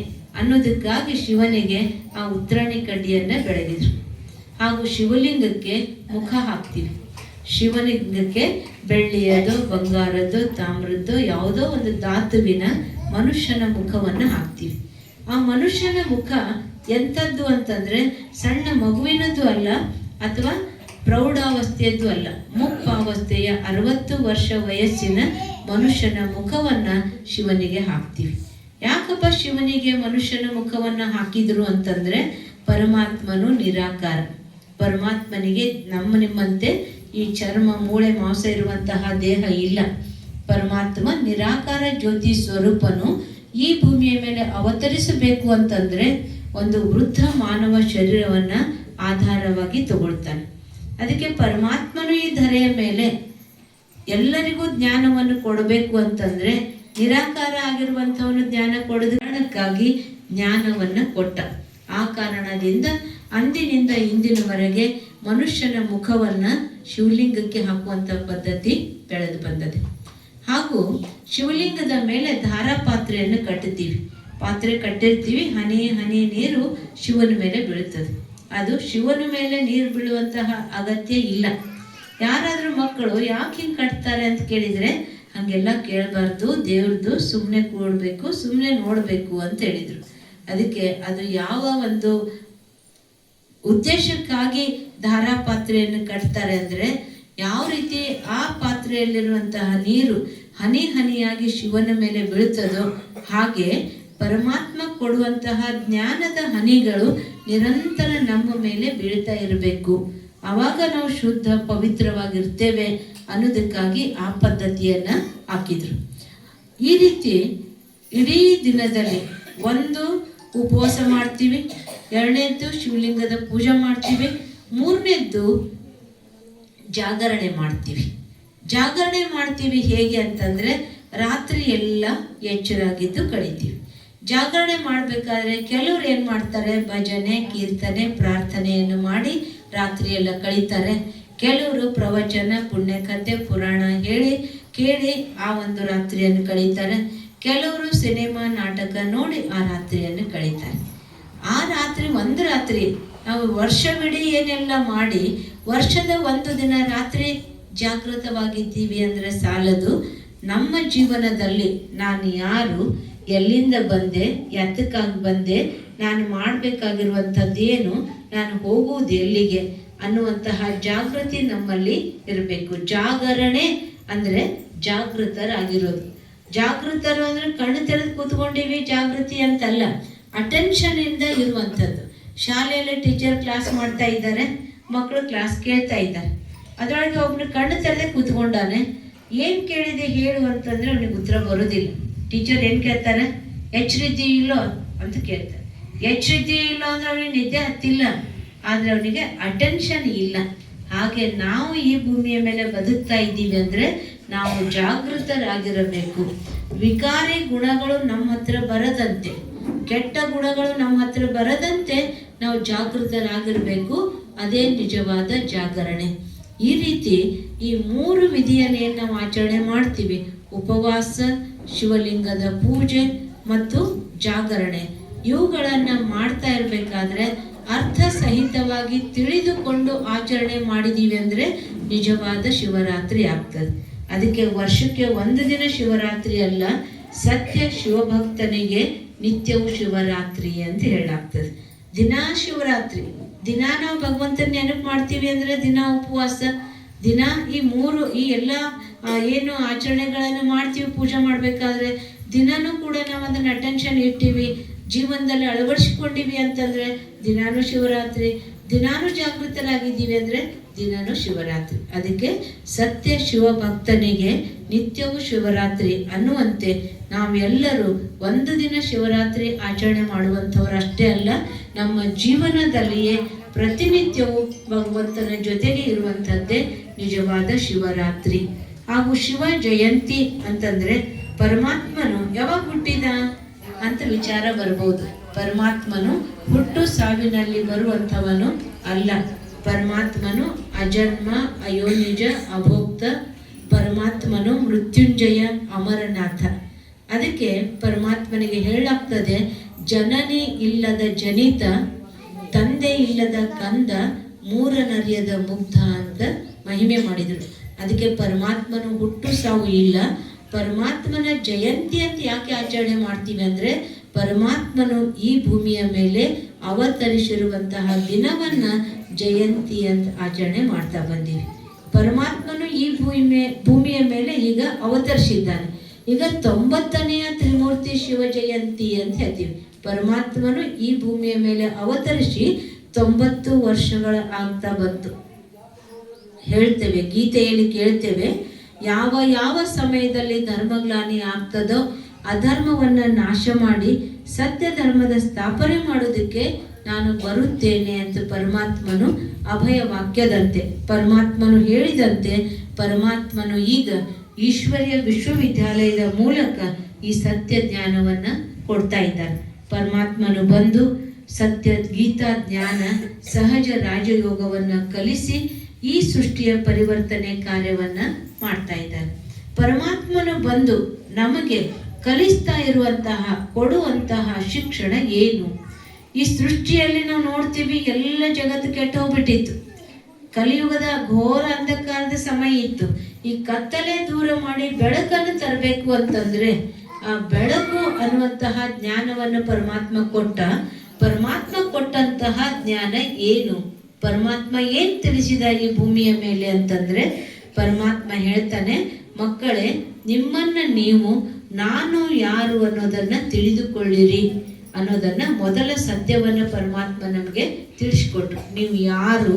Speaker 1: ಅನ್ನೋದಕ್ಕಾಗಿ ಶಿವನಿಗೆ ಆ ಉತ್ತರಾಣಿ ಕಡ್ಡಿಯನ್ನ ಬೆಳಗಿದ್ರು. ಹಾಗೂ ಶಿವಲಿಂಗಕ್ಕೆ ಮುಖ ಹಾಕ್ತೀವಿ. ಶಿವಲಿಂಗಕ್ಕೆ ಬೆಳ್ಳಿಯದು, ಬಂಗಾರದ್ದು, ತಾಮ್ರದ್ದು ಯಾವುದೋ ಒಂದು ಧಾತುವಿನ ಮನುಷ್ಯನ ಮುಖವನ್ನು ಹಾಕ್ತೀವಿ. ಆ ಮನುಷ್ಯನ ಮುಖ ಎಂಥದ್ದು ಅಂತಂದ್ರೆ ಸಣ್ಣ ಮಗುವಿನದ್ದು ಅಲ್ಲ, ಅಥವಾ ಪ್ರೌಢಾವಸ್ಥೆಯದ್ದು ಅಲ್ಲ, ಮುಪ್ಪಾವಸ್ಥೆಯ 60 ವರ್ಷ ವಯಸ್ಸಿನ ಮನುಷ್ಯನ ಮುಖವನ್ನ ಶಿವನಿಗೆ ಹಾಕ್ತೀವಿ. ಯಾಕಪ್ಪ ಶಿವನಿಗೆ ಮನುಷ್ಯನ ಮುಖವನ್ನ ಹಾಕಿದ್ರು ಅಂತಂದ್ರೆ ಪರಮಾತ್ಮನು ನಿರಾಕಾರ. ಪರಮಾತ್ಮನಿಗೆ ನಿಮ್ಮಂತೆ ಈ ಚರ್ಮ, ಮೂಳೆ, ಮಾಂಸ ಇರುವಂತಹ ದೇಹ ಇಲ್ಲ. ಪರಮಾತ್ಮ ನಿರಾಕಾರ ಜ್ಯೋತಿ ಸ್ವರೂಪನು ಈ ಭೂಮಿಯ ಮೇಲೆ ಅವತರಿಸಬೇಕು ಅಂತಂದ್ರೆ ಒಂದು ವೃದ್ಧ ಮಾನವ ಶರೀರವನ್ನ ಆಧಾರವಾಗಿ ತಗೊಳ್ತಾನೆ. ಅದಕ್ಕೆ ಪರಮಾತ್ಮನು ಈ ಧರೆಯ ಮೇಲೆ ಎಲ್ಲರಿಗೂ ಜ್ಞಾನವನ್ನು ಕೊಡಬೇಕು ಅಂತಂದ್ರೆ ನಿರಾಕಾರ ಆಗಿರುವಂಥವನು ಜ್ಞಾನ ಕೊಡದ ಕಾರಣಕ್ಕಾಗಿ ಜ್ಞಾನವನ್ನ ಕೊಟ್ಟ. ಆ ಕಾರಣದಿಂದ ಅಂದಿನಿಂದ ಇಂದಿನವರೆಗೆ ಮನುಷ್ಯನ ಮುಖವನ್ನ ಶಿವಲಿಂಗಕ್ಕೆ ಹಾಕುವಂತ ಪದ್ಧತಿ ಬೆಳೆದು ಬಂದದೆ. ಹಾಗೂ ಶಿವಲಿಂಗದ ಮೇಲೆ ಧಾರಾಪಾತ್ರೆಯನ್ನು ಕಟ್ಟುತ್ತೀವಿ. ಪಾತ್ರೆ ಕಟ್ಟಿರ್ತೀವಿ, ಹನಿ ಹನಿ ನೀರು ಶಿವನ ಮೇಲೆ ಬೀಳುತ್ತದೆ. ಅದು ಶಿವನ ಮೇಲೆ ನೀರು ಬೀಳುವಂತಹ ಅಗತ್ಯ ಇಲ್ಲ. ಯಾರಾದ್ರೂ ಮಕ್ಕಳು ಯಾಕೆ ಹಿಂಗೆ ಕಟ್ತಾರೆ ಅಂತ ಕೇಳಿದ್ರೆ ಹಂಗೆಲ್ಲ ಕೇಳಬಾರ್ದು, ದೇವ್ರದ್ದು ಸುಮ್ಮನೆ ಕೂಡಬೇಕು, ಸುಮ್ಮನೆ ನೋಡಬೇಕು ಅಂತ ಹೇಳಿದ್ರು. ಅದಕ್ಕೆ ಅದು ಯಾವ ಒಂದು ಉದ್ದೇಶಕ್ಕಾಗಿ ಧಾರಾಪಾತ್ರೆಯನ್ನು ಕಟ್ತಾರೆ ಅಂದ್ರೆ ಯಾವ ರೀತಿ ಆ ಪಾತ್ರೆಯಲ್ಲಿರುವಂತಹ ನೀರು ಹನಿ ಹನಿಯಾಗಿ ಶಿವನ ಮೇಲೆ ಬೀಳುತ್ತದೋ ಹಾಗೆ ಪರಮಾತ್ಮ ಕೊಡುವಂತಹ ಜ್ಞಾನದ ಹನಿಗಳು ನಿರಂತರ ನಮ್ಮ ಮೇಲೆ ಬೀಳ್ತಾ ಇರಬೇಕು. ಆವಾಗ ನಾವು ಶುದ್ಧ ಪವಿತ್ರವಾಗಿರ್ತೇವೆ ಅನ್ನೋದಕ್ಕಾಗಿ ಆ ಪದ್ಧತಿಯನ್ನ ಹಾಕಿದ್ರು. ಈ ರೀತಿ ಇಡೀ ದಿನದಲ್ಲಿ ಒಂದು ಉಪವಾಸ ಮಾಡ್ತೀವಿ, 2ನೇದ್ದು ಶಿವಲಿಂಗದ ಪೂಜೆ ಮಾಡ್ತೀವಿ, 3ನೇದ್ದು ಜಾಗರಣೆ ಮಾಡ್ತೀವಿ. ಜಾಗರಣೆ ಮಾಡ್ತೀವಿ ಹೇಗೆ ಅಂತಂದ್ರೆ ರಾತ್ರಿ ಎಲ್ಲ ಎಚ್ಚರಾಗಿದ್ದು ಕಳಿತೀವಿ. ಜಾಗರಣೆ ಮಾಡಬೇಕಾದ್ರೆ ಕೆಲವ್ರು ಏನು ಮಾಡ್ತಾರೆ, ಭಜನೆ, ಕೀರ್ತನೆ, ಪ್ರಾರ್ಥನೆಯನ್ನು ಮಾಡಿ ರಾತ್ರಿ ಎಲ್ಲ ಕಳೀತಾರೆ. ಕೆಲವರು ಪ್ರವಚನ, ಪುಣ್ಯಕಥೆ, ಪುರಾಣ ಹೇಳಿ ಕೇಳಿ ಆ ಒಂದು ರಾತ್ರಿಯನ್ನು ಕಳೀತಾರೆ. ಕೆಲವರು ಸಿನಿಮಾ, ನಾಟಕ ನೋಡಿ ಆ ರಾತ್ರಿಯನ್ನು ಕಳೀತಾರೆ. ಆ ರಾತ್ರಿ ಒಂದು ರಾತ್ರಿ ನಾವು ವರ್ಷವಿಡೀ ಏನೆಲ್ಲ ಮಾಡಿ ವರ್ಷದ ಒಂದು ದಿನ ರಾತ್ರಿ ಜಾಗೃತವಾಗಿದ್ದೀವಿ ಅಂದರೆ ಸಾಲದು. ನಮ್ಮ ಜೀವನದಲ್ಲಿ ನಾನು ಯಾರು, ಎಲ್ಲಿಂದ ಬಂದೆ, ಎತ್ತಕ್ಕಾಗಿ ಬಂದೆ, ನಾನು ಮಾಡಬೇಕಾಗಿರುವಂಥದ್ದೇನು, ನಾನು ಹೋಗುವುದು ಎಲ್ಲಿಗೆ ಅನ್ನುವಂತಹ ಜಾಗೃತಿ ನಮ್ಮಲ್ಲಿ ಇರಬೇಕು. ಜಾಗರಣೆ ಅಂದರೆ ಜಾಗೃತರಾಗಿರೋದು. ಜಾಗೃತರು ಅಂದ್ರೆ ಕಣ್ಣು ತೆರೆದು ಕೂತ್ಕೊಂಡಿವಿ ಜಾಗೃತಿ ಅಂತಲ್ಲ, ಅಟೆನ್ಷನ್ ಇಂದ ಇರುವಂಥದ್ದು. ಶಾಲೆಯಲ್ಲಿ ಟೀಚರ್ ಕ್ಲಾಸ್ ಮಾಡ್ತಾ ಇದ್ದಾರೆ, ಮಕ್ಕಳು ಕ್ಲಾಸ್ ಕೇಳ್ತಾ ಇದ್ದಾರೆ. ಅದರೊಳಗೆ ಒಬ್ನು ಕಣ್ಣು ತೆರೆದೇ ಕೂತ್ಕೊಂಡಾನೆ. ಏನು ಕೇಳಿದೆ ಹೇಳು ಅಂತಂದ್ರೆ ಅವನಿಗೆ ಉತ್ತರ ಬರೋದಿಲ್ಲ. ಟೀಚರ್ ಏನು ಕೇಳ್ತಾರೆ, ಎಚ್ಚರಿದ್ದಿ ಇಲ್ಲೋ ಅಂತ ಕೇಳ್ತಾರೆ. ಎಚ್ಚರಿದ್ದಿ ಇಲ್ಲೋ ಅಂದ್ರೆ ಅವನಿಗೆ ನಿದ್ದೆ ಹತ್ತಿಲ್ಲ, ಆದ್ರೆ ಅವನಿಗೆ ಅಟೆನ್ಷನ್ ಇಲ್ಲ. ಹಾಗೆ ನಾವು ಈ ಭೂಮಿಯ ಮೇಲೆ ಬದುಕ್ತಾ ಇದ್ದೀವಿ ಅಂದ್ರೆ ನಾವು ಜಾಗೃತರಾಗಿರಬೇಕು. ವಿಕಾರಿ ಗುಣಗಳು ನಮ್ಮ ಹತ್ರ ಬರದಂತೆ, ಕೆಟ್ಟ ಗುಣಗಳು ನಮ್ಮ ಹತ್ರ ಬರದಂತೆ ನಾವು ಜಾಗೃತರಾಗಿರ್ಬೇಕು. ಅದೇ ನಿಜವಾದ ಜಾಗರಣೆ. ಈ ರೀತಿ ಈ 3 ವಿಧಿಯನ್ನು ನಾವು ಆಚರಣೆ ಮಾಡ್ತೀವಿ. ಉಪವಾಸ, ಶಿವಲಿಂಗದ ಪೂಜೆ ಮತ್ತು ಜಾಗರಣೆ. ಇವುಗಳನ್ನ ಮಾಡ್ತಾ ಇರಬೇಕಾದ್ರೆ ಅರ್ಥ ಸಹಿತವಾಗಿ ತಿಳಿದುಕೊಂಡು ಆಚರಣೆ ಮಾಡಿದೀವಿ ಅಂದ್ರೆ ನಿಜವಾದ ಶಿವರಾತ್ರಿ ಆಗ್ತದೆ. ಅದಕ್ಕೆ ವರ್ಷಕ್ಕೆ 1 ದಿನ ಶಿವರಾತ್ರಿ ಅಲ್ಲ, ಸತ್ಯ ಶಿವಭಕ್ತನಿಗೆ ನಿತ್ಯವೂ ಶಿವರಾತ್ರಿ ಅಂತ ಹೇಳಾಗ್ತದೆ. ದಿನಾ ಶಿವರಾತ್ರಿ, ದಿನ ನಾವು ಭಗವಂತನ ನೆನಪು ಮಾಡ್ತೀವಿ ಅಂದ್ರೆ ದಿನ ಉಪವಾಸ, ದಿನ ಈ ಎಲ್ಲ ಏನು ಆಚರಣೆಗಳನ್ನು ಮಾಡ್ತೀವಿ ಪೂಜೆ ಮಾಡ್ಬೇಕಾದ್ರೆ ದಿನಾನೂ ಕೂಡ ನಾವು ಅದನ್ನ ಅಟೆನ್ಷನ್ ಇಟ್ಟಿವಿ, ಜೀವನದಲ್ಲಿ ಅಳವಡಿಸ್ಕೊಂಡಿವಿ ಅಂತಂದ್ರೆ ದಿನಾನು ಶಿವರಾತ್ರಿ. ದಿನಾನು ಜಾಗೃತರಾಗಿದ್ದೀವಿ ಅಂದ್ರೆ ದಿನಾನು ಶಿವರಾತ್ರಿ. ಅದಕ್ಕೆ ಸತ್ಯ ಶಿವಭಕ್ತನಿಗೆ ನಿತ್ಯವೂ ಶಿವರಾತ್ರಿ ಅನ್ನುವಂತೆ ನಾವೆಲ್ಲರೂ 1 ದಿನ ಶಿವರಾತ್ರಿ ಆಚರಣೆ ಮಾಡುವಂಥವ್ರು ಅಷ್ಟೇ ಅಲ್ಲ, ನಮ್ಮ ಜೀವನದಲ್ಲಿಯೇ ಪ್ರತಿನಿತ್ಯವೂ ಭಗವಂತನ ಜೊತೆಗೆ ಇರುವಂಥದ್ದೇ ನಿಜವಾದ ಶಿವರಾತ್ರಿ. ಹಾಗೂ ಶಿವ ಜಯಂತಿ ಅಂತಂದ್ರೆ ಪರಮಾತ್ಮನು ಯಾವಾಗ ಹುಟ್ಟಿದ, ಅಂತ ವಿಚಾರ ಬರ್ಬೋದು. ಪರಮಾತ್ಮನು ಹುಟ್ಟು ಸಾವಿನಲ್ಲಿ ಬರುವಂಥವನು ಅಲ್ಲ. ಪರಮಾತ್ಮನು ಅಜನ್ಮ, ಅಯೋನಿಜ, ಅಭೋಕ್ತ. ಪರಮಾತ್ಮನು ಮೃತ್ಯುಂಜಯ, ಅಮರನಾಥ. ಅದಕ್ಕೆ ಪರಮಾತ್ಮನಿಗೆ ಹೇಳಲಾಗ್ತದೆ, ಜನನಿ ಇಲ್ಲದ ಜನಿತ, ತಂದೆ ಇಲ್ಲದ ಕಂದ, ಮೂರನರಿಯದ ಮುಗ್ಧ ಅಂತ ಮಹಿಮೆ ಮಾಡಿದರು. ಅದಕ್ಕೆ ಪರಮಾತ್ಮನು ಹುಟ್ಟು ಸಾವು ಇಲ್ಲ. ಪರಮಾತ್ಮನ ಜಯಂತಿ ಅಂತ ಯಾಕೆ ಆಚರಣೆ ಮಾಡ್ತೀವಿ ಅಂದರೆ, ಪರಮಾತ್ಮನು ಈ ಭೂಮಿಯ ಮೇಲೆ ಅವತರಿಸಿರುವಂತಹ ದಿನವನ್ನ ಜಯಂತಿ ಅಂತ ಆಚರಣೆ ಮಾಡ್ತಾ ಬಂದೀವಿ. ಪರಮಾತ್ಮನು ಈ ಭೂಮಿಯ ಮೇಲೆ ಈಗ ಅವತರಿಸಿದ್ದಾನೆ. ಈಗ 90ನೆಯ ತ್ರಿಮೂರ್ತಿ ಶಿವ ಜಯಂತಿ ಅಂತ ಹೇಳ್ತೀವಿ. ಪರಮಾತ್ಮನು ಈ ಭೂಮಿಯ ಮೇಲೆ ಅವತರಿಸಿ 90 ವರ್ಷಗಳ ಆಗ್ತಾ ಬಂತು. ಹೇಳ್ತೇವೆ, ಗೀತೆಯಲ್ಲಿ ಕೇಳ್ತೇವೆ, ಯಾವ ಯಾವ ಸಮಯದಲ್ಲಿ ಧರ್ಮಗ್ಲಾನಿ ಆಗ್ತದೋ ಅಧರ್ಮವನ್ನು ನಾಶ ಮಾಡಿ ಸತ್ಯ ಧರ್ಮದ ಸ್ಥಾಪನೆ ಮಾಡೋದಕ್ಕೆ ನಾನು ಬರುತ್ತೇನೆ ಅಂತ ಪರಮಾತ್ಮನು ಅಭಯ ವಾಕ್ಯದಂತೆ, ಪರಮಾತ್ಮನು ಹೇಳಿದಂತೆ, ಪರಮಾತ್ಮನು ಈಗ ಈಶ್ವರ್ಯ ವಿಶ್ವವಿದ್ಯಾಲಯದ ಮೂಲಕ ಈ ಸತ್ಯ ಜ್ಞಾನವನ್ನ ಕೊಡ್ತಾ ಇದ್ದಾನೆ. ಪರಮಾತ್ಮನು ಬಂದು ಸತ್ಯ ಗೀತಾ ಜ್ಞಾನ ಸಹಜ ರಾಜಯೋಗವನ್ನ ಕಲಿಸಿ ಈ ಸೃಷ್ಟಿಯ ಪರಿವರ್ತನೆ ಕಾರ್ಯವನ್ನ ಮಾಡ್ತಾ ಇದ್ದಾನೆ. ಪರಮಾತ್ಮನು ಬಂದು ನಮಗೆ ಕಲಿಸ್ತಾ ಇರುವಂತಹ, ಕೊಡುವಂತಹ ಶಿಕ್ಷಣ ಏನು? ಈ ಸೃಷ್ಟಿಯಲ್ಲಿ ನಾವು ನೋಡ್ತೀವಿ, ಎಲ್ಲ ಜಗತ್ತು ಕೆಟ್ಟ ಹೋಗ್ಬಿಟ್ಟಿತ್ತು. ಕಲಿಯುಗದ ಘೋರ ಅಂಧಕಾರದ ಸಮಯ ಇತ್ತು. ಈ ಕತ್ತಲೆ ದೂರ ಮಾಡಿ ಬೆಳಕನ್ನು ತರಬೇಕು ಅಂತಂದ್ರೆ ಆ ಬೆಳಕು ಅನ್ನುವಂತಹ ಜ್ಞಾನವನ್ನು ಪರಮಾತ್ಮ ಕೊಟ್ಟ. ಪರಮಾತ್ಮ ಕೊಟ್ಟಂತಹ ಜ್ಞಾನ ಏನು? ಪರಮಾತ್ಮ ಏನ್ ತಿಳಿಸಿದ ಈ ಭೂಮಿಯ ಮೇಲೆ ಅಂತಂದ್ರೆ, ಪರಮಾತ್ಮ ಹೇಳ್ತಾನೆ, ಮಕ್ಕಳೇ, ನಿಮ್ಮನ್ನ ನೀವು ನಾನು ಯಾರು ಅನ್ನೋದನ್ನ ತಿಳಿದುಕೊಳ್ಳಿರಿ ಅನ್ನೋದನ್ನ ಮೊದಲ ಸತ್ಯವನ್ನ ಪರಮಾತ್ಮ ನಮಗೆ ತಿಳಿಸ್ಕೊಟ್ರು. ನೀವು ಯಾರು,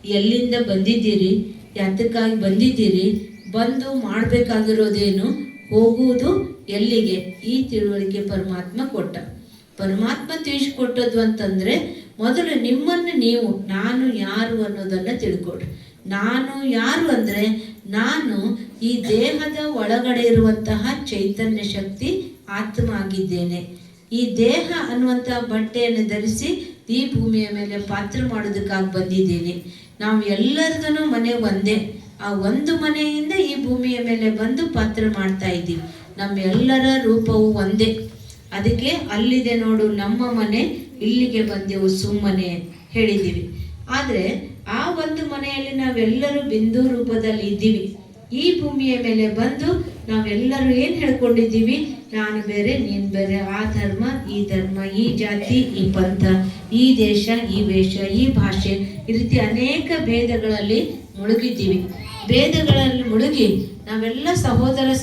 Speaker 1: ಎಲ್ಲಿಂದ ಬಂದಿದ್ದೀರಿ, ಯಾತಕ್ಕಾಗಿ ಬಂದಿದ್ದೀರಿ, ಬಂದು ಮಾಡಬೇಕಾಗಿರೋದೇನು, ಹೋಗುವುದು ಎಲ್ಲಿಗೆ, ಈ ತಿಳುವಳಿಕೆ ಪರಮಾತ್ಮ ಕೊಟ್ಟ. ಪರಮಾತ್ಮ ತಿಳಿಸ್ಕೊಟ್ಟದ್ದು ಅಂತಂದ್ರೆ, ಮೊದಲು ನಿಮ್ಮನ್ನು ನೀವು ನಾನು ಯಾರು ಅನ್ನೋದನ್ನ ತಿಳ್ಕೊಡ್ರಿ. ನಾನು ಯಾರು ಅಂದ್ರೆ, ನಾನು ಈ ದೇಹದ ಒಳಗಡೆ ಇರುವಂತಹ ಚೈತನ್ಯ ಶಕ್ತಿ ಆತ್ಮ ಆಗಿದ್ದೇನೆ. ಈ ದೇಹ ಅನ್ನುವಂತಹ ಬಟ್ಟೆಯನ್ನು ಧರಿಸಿ ಈ ಭೂಮಿಯ ಮೇಲೆ ಪಾತ್ರ ಮಾಡೋದಕ್ಕಾಗಿ ಬಂದಿದ್ದೀನಿ. ನಾವು ಎಲ್ಲರದೂ ಮನೆ ಒಂದೇ. ಆ ಒಂದು ಮನೆಯಿಂದ ಈ ಭೂಮಿಯ ಮೇಲೆ ಬಂದು ಪಾತ್ರ ಮಾಡ್ತಾ ಇದ್ದೀವಿ. ನಮ್ಮೆಲ್ಲರ ರೂಪವು ಒಂದೇ. ಅದಕ್ಕೆ ಅಲ್ಲಿದೆ ನೋಡು ನಮ್ಮ ಮನೆ, ಇಲ್ಲಿಗೆ ಬಂದೆವು ಸುಮ್ಮನೆ ಹೇಳಿದ್ದೀವಿ. ಆದರೆ ಆ ಒಂದು ಮನೆಯಲ್ಲಿ ನಾವೆಲ್ಲರೂ ಬಿಂದು ರೂಪದಲ್ಲಿ ಇದ್ದೀವಿ. ಈ ಭೂಮಿಯ ಮೇಲೆ ಬಂದು ನಾವೆಲ್ಲರೂ ಏನು ಹೇಳ್ಕೊಂಡಿದ್ದೀವಿ, ನಾನು ಬೇರೆ ನೀನು ಬೇರೆ, ಆ ಧರ್ಮ ಈ ಧರ್ಮ, ಈ ಜಾತಿ ಈ ಪಂಥ, ಈ ದೇಶ ಈ ವೇಷ, ಈ ಭಾಷೆ, ಈ ರೀತಿ ಅನೇಕ ಭೇದಗಳಲ್ಲಿ ಮುಳುಗಿದ್ದೀವಿ. ಭೇದಗಳಲ್ಲಿ ಮುಳುಗಿ ನಾವೆಲ್ಲ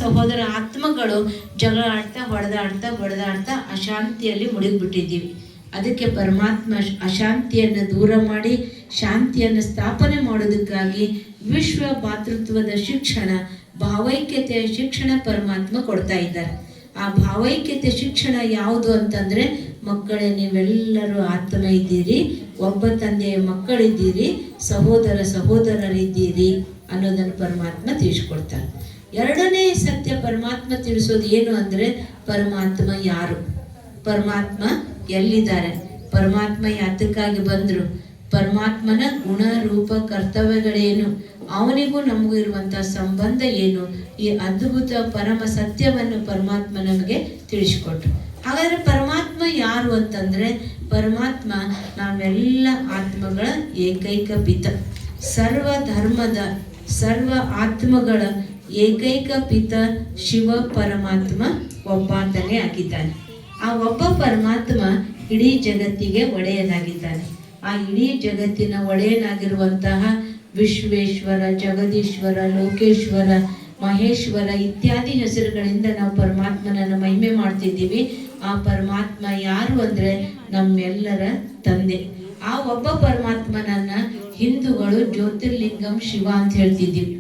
Speaker 1: ಸಹೋದರ ಆತ್ಮಗಳು ಜಗಳ ಆಡ್ತಾ ಹೊಡೆದಾಡ್ತಾ ಅಶಾಂತಿಯಲ್ಲಿ ಮುಳುಗಿಬಿಟ್ಟಿದ್ದೀವಿ. ಅದಕ್ಕೆ ಪರಮಾತ್ಮ ಅಶಾಂತಿಯನ್ನು ದೂರ ಮಾಡಿ ಶಾಂತಿಯನ್ನು ಸ್ಥಾಪನೆ ಮಾಡೋದಕ್ಕಾಗಿ ವಿಶ್ವ ಭಾತೃತ್ವದ ಶಿಕ್ಷಣ, ಭಾವೈಕ್ಯತೆಯ ಶಿಕ್ಷಣ ಪರಮಾತ್ಮ ಕೊಡ್ತಾ ಇದ್ದಾರೆ. ಆ ಭಾವೈಕ್ಯತೆ ಶಿಕ್ಷಣ ಯಾವುದು ಅಂತಂದ್ರೆ, ಮಕ್ಕಳೇ, ನೀವೆಲ್ಲರೂ ಆತ್ಮ ಇದ್ದೀರಿ, ಒಬ್ಬ ತಂದೆಯ ಮಕ್ಕಳಿದ್ದೀರಿ, ಸಹೋದರರಿದ್ದೀರಿ ಅನ್ನೋದನ್ನು ಪರಮಾತ್ಮ ತಿಳಿಸ್ಕೊಡ್ತಾರೆ. ಎರಡನೇ ಸತ್ಯ ಪರಮಾತ್ಮ ತಿಳಿಸೋದು ಏನು ಅಂದ್ರೆ, ಪರಮಾತ್ಮ ಯಾರು, ಪರಮಾತ್ಮ ಎಲ್ಲಿದ್ದಾರೆ, ಪರಮಾತ್ಮ ಯಾತಕ್ಕಾಗಿ ಬಂದ್ರು, ಪರಮಾತ್ಮನ ಗುಣ ರೂಪ ಕರ್ತವ್ಯಗಳೇನು, ಅವನಿಗೂ ನಮಗೂ ಇರುವಂತಹ ಸಂಬಂಧ ಏನು, ಈ ಅದ್ಭುತ ಪರಮ ಸತ್ಯವನ್ನು ಪರಮಾತ್ಮ ನಮಗೆ ತಿಳಿಸ್ಕೊಟ್ರು. ಹಾಗಾದ್ರೆ ಪರಮಾತ್ಮ ಯಾರು ಅಂತಂದ್ರೆ, ಪರಮಾತ್ಮ ನಾವೆಲ್ಲ ಆತ್ಮಗಳ ಏಕೈಕ ಪಿತ, ಸರ್ವ ಧರ್ಮದ ಸರ್ವ ಆತ್ಮಗಳ ಏಕೈಕ ಪಿತ ಶಿವ ಪರಮಾತ್ಮ ಒಬ್ಬಾತನೇ ಆಗಿದ್ದಾನೆ. ಆ ಒಬ್ಬ ಪರಮಾತ್ಮ ಇಡೀ ಜಗತ್ತಿಗೆ ಒಡೆಯನಾಗಿದ್ದಾನೆ. ಆ ಇಡೀ ಜಗತ್ತಿನ ಒಡೆಯನಾಗಿರುವಂತಹ ವಿಶ್ವೇಶ್ವರ, ಜಗದೀಶ್ವರ, ಲೋಕೇಶ್ವರ, ಮಹೇಶ್ವರ ಇತ್ಯಾದಿ ಹೆಸರುಗಳಿಂದ ನಾವು ಪರಮಾತ್ಮನನ್ನು ಮಹಿಮೆ ಮಾಡ್ತಿದ್ದೀವಿ. ಆ ಪರಮಾತ್ಮ ಯಾರು ಅಂದ್ರೆ ನಮ್ಮೆಲ್ಲರ ತಂದೆ. ಆ ಒಬ್ಬ ಪರಮಾತ್ಮನನ್ನ ಹಿಂದೂಗಳು ಜ್ಯೋತಿರ್ಲಿಂಗಂ ಶಿವ ಅಂತ ಹೇಳ್ತಿದ್ದೀವಿ.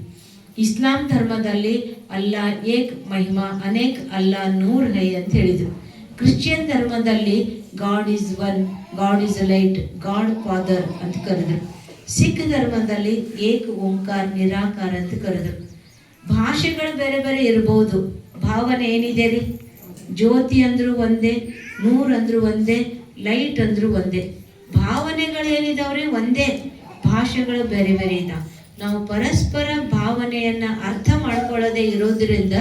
Speaker 1: ಇಸ್ಲಾಂ ಧರ್ಮದಲ್ಲಿ ಅಲ್ಲಾ ಏಕ್ ಮಹಿಮಾ ಅನೇಕ್ ಅಲ್ಲಾ ನೂರ್ ಹೈ ಅಂತ ಹೇಳಿದ್ರು. ಕ್ರಿಶ್ಚಿಯನ್ ಧರ್ಮದಲ್ಲಿ god is one, god is light, god father ಅಂತ ಕರೆದ್ರು. ಸಿಖ್ ಧರ್ಮದಲ್ಲಿ ಏಕ್ ಓಂಕಾರ ನಿರಾಕಾರ ಅಂತ ಕರೆದ್ರು. ಭಾಷೆಗಳು ಬೇರೆ ಬೇರೆ ಇರಬಹುದು, ಭಾವನೆ ಏನಿದೆ ರೀ, ಜ್ಯೋತಿ ಅಂದ್ರೂ ಒಂದೇ, ನೂರ್ ಅಂದ್ರೂ ಒಂದೇ, ಲೈಟ್ ಅಂದ್ರೂ ಒಂದೇ. ಭಾವನೆಗಳೇನಿದಾವ್ರಿ ಒಂದೇ, ಭಾಷೆಗಳು ಬೇರೆ ಬೇರೆ ಇದಾವೆ. ನಾವು ಪರಸ್ಪರ ಭಾವನೆಯನ್ನ ಅರ್ಥ ಮಾಡ್ಕೊಳ್ಳೋದೇ ಇರೋದ್ರಿಂದ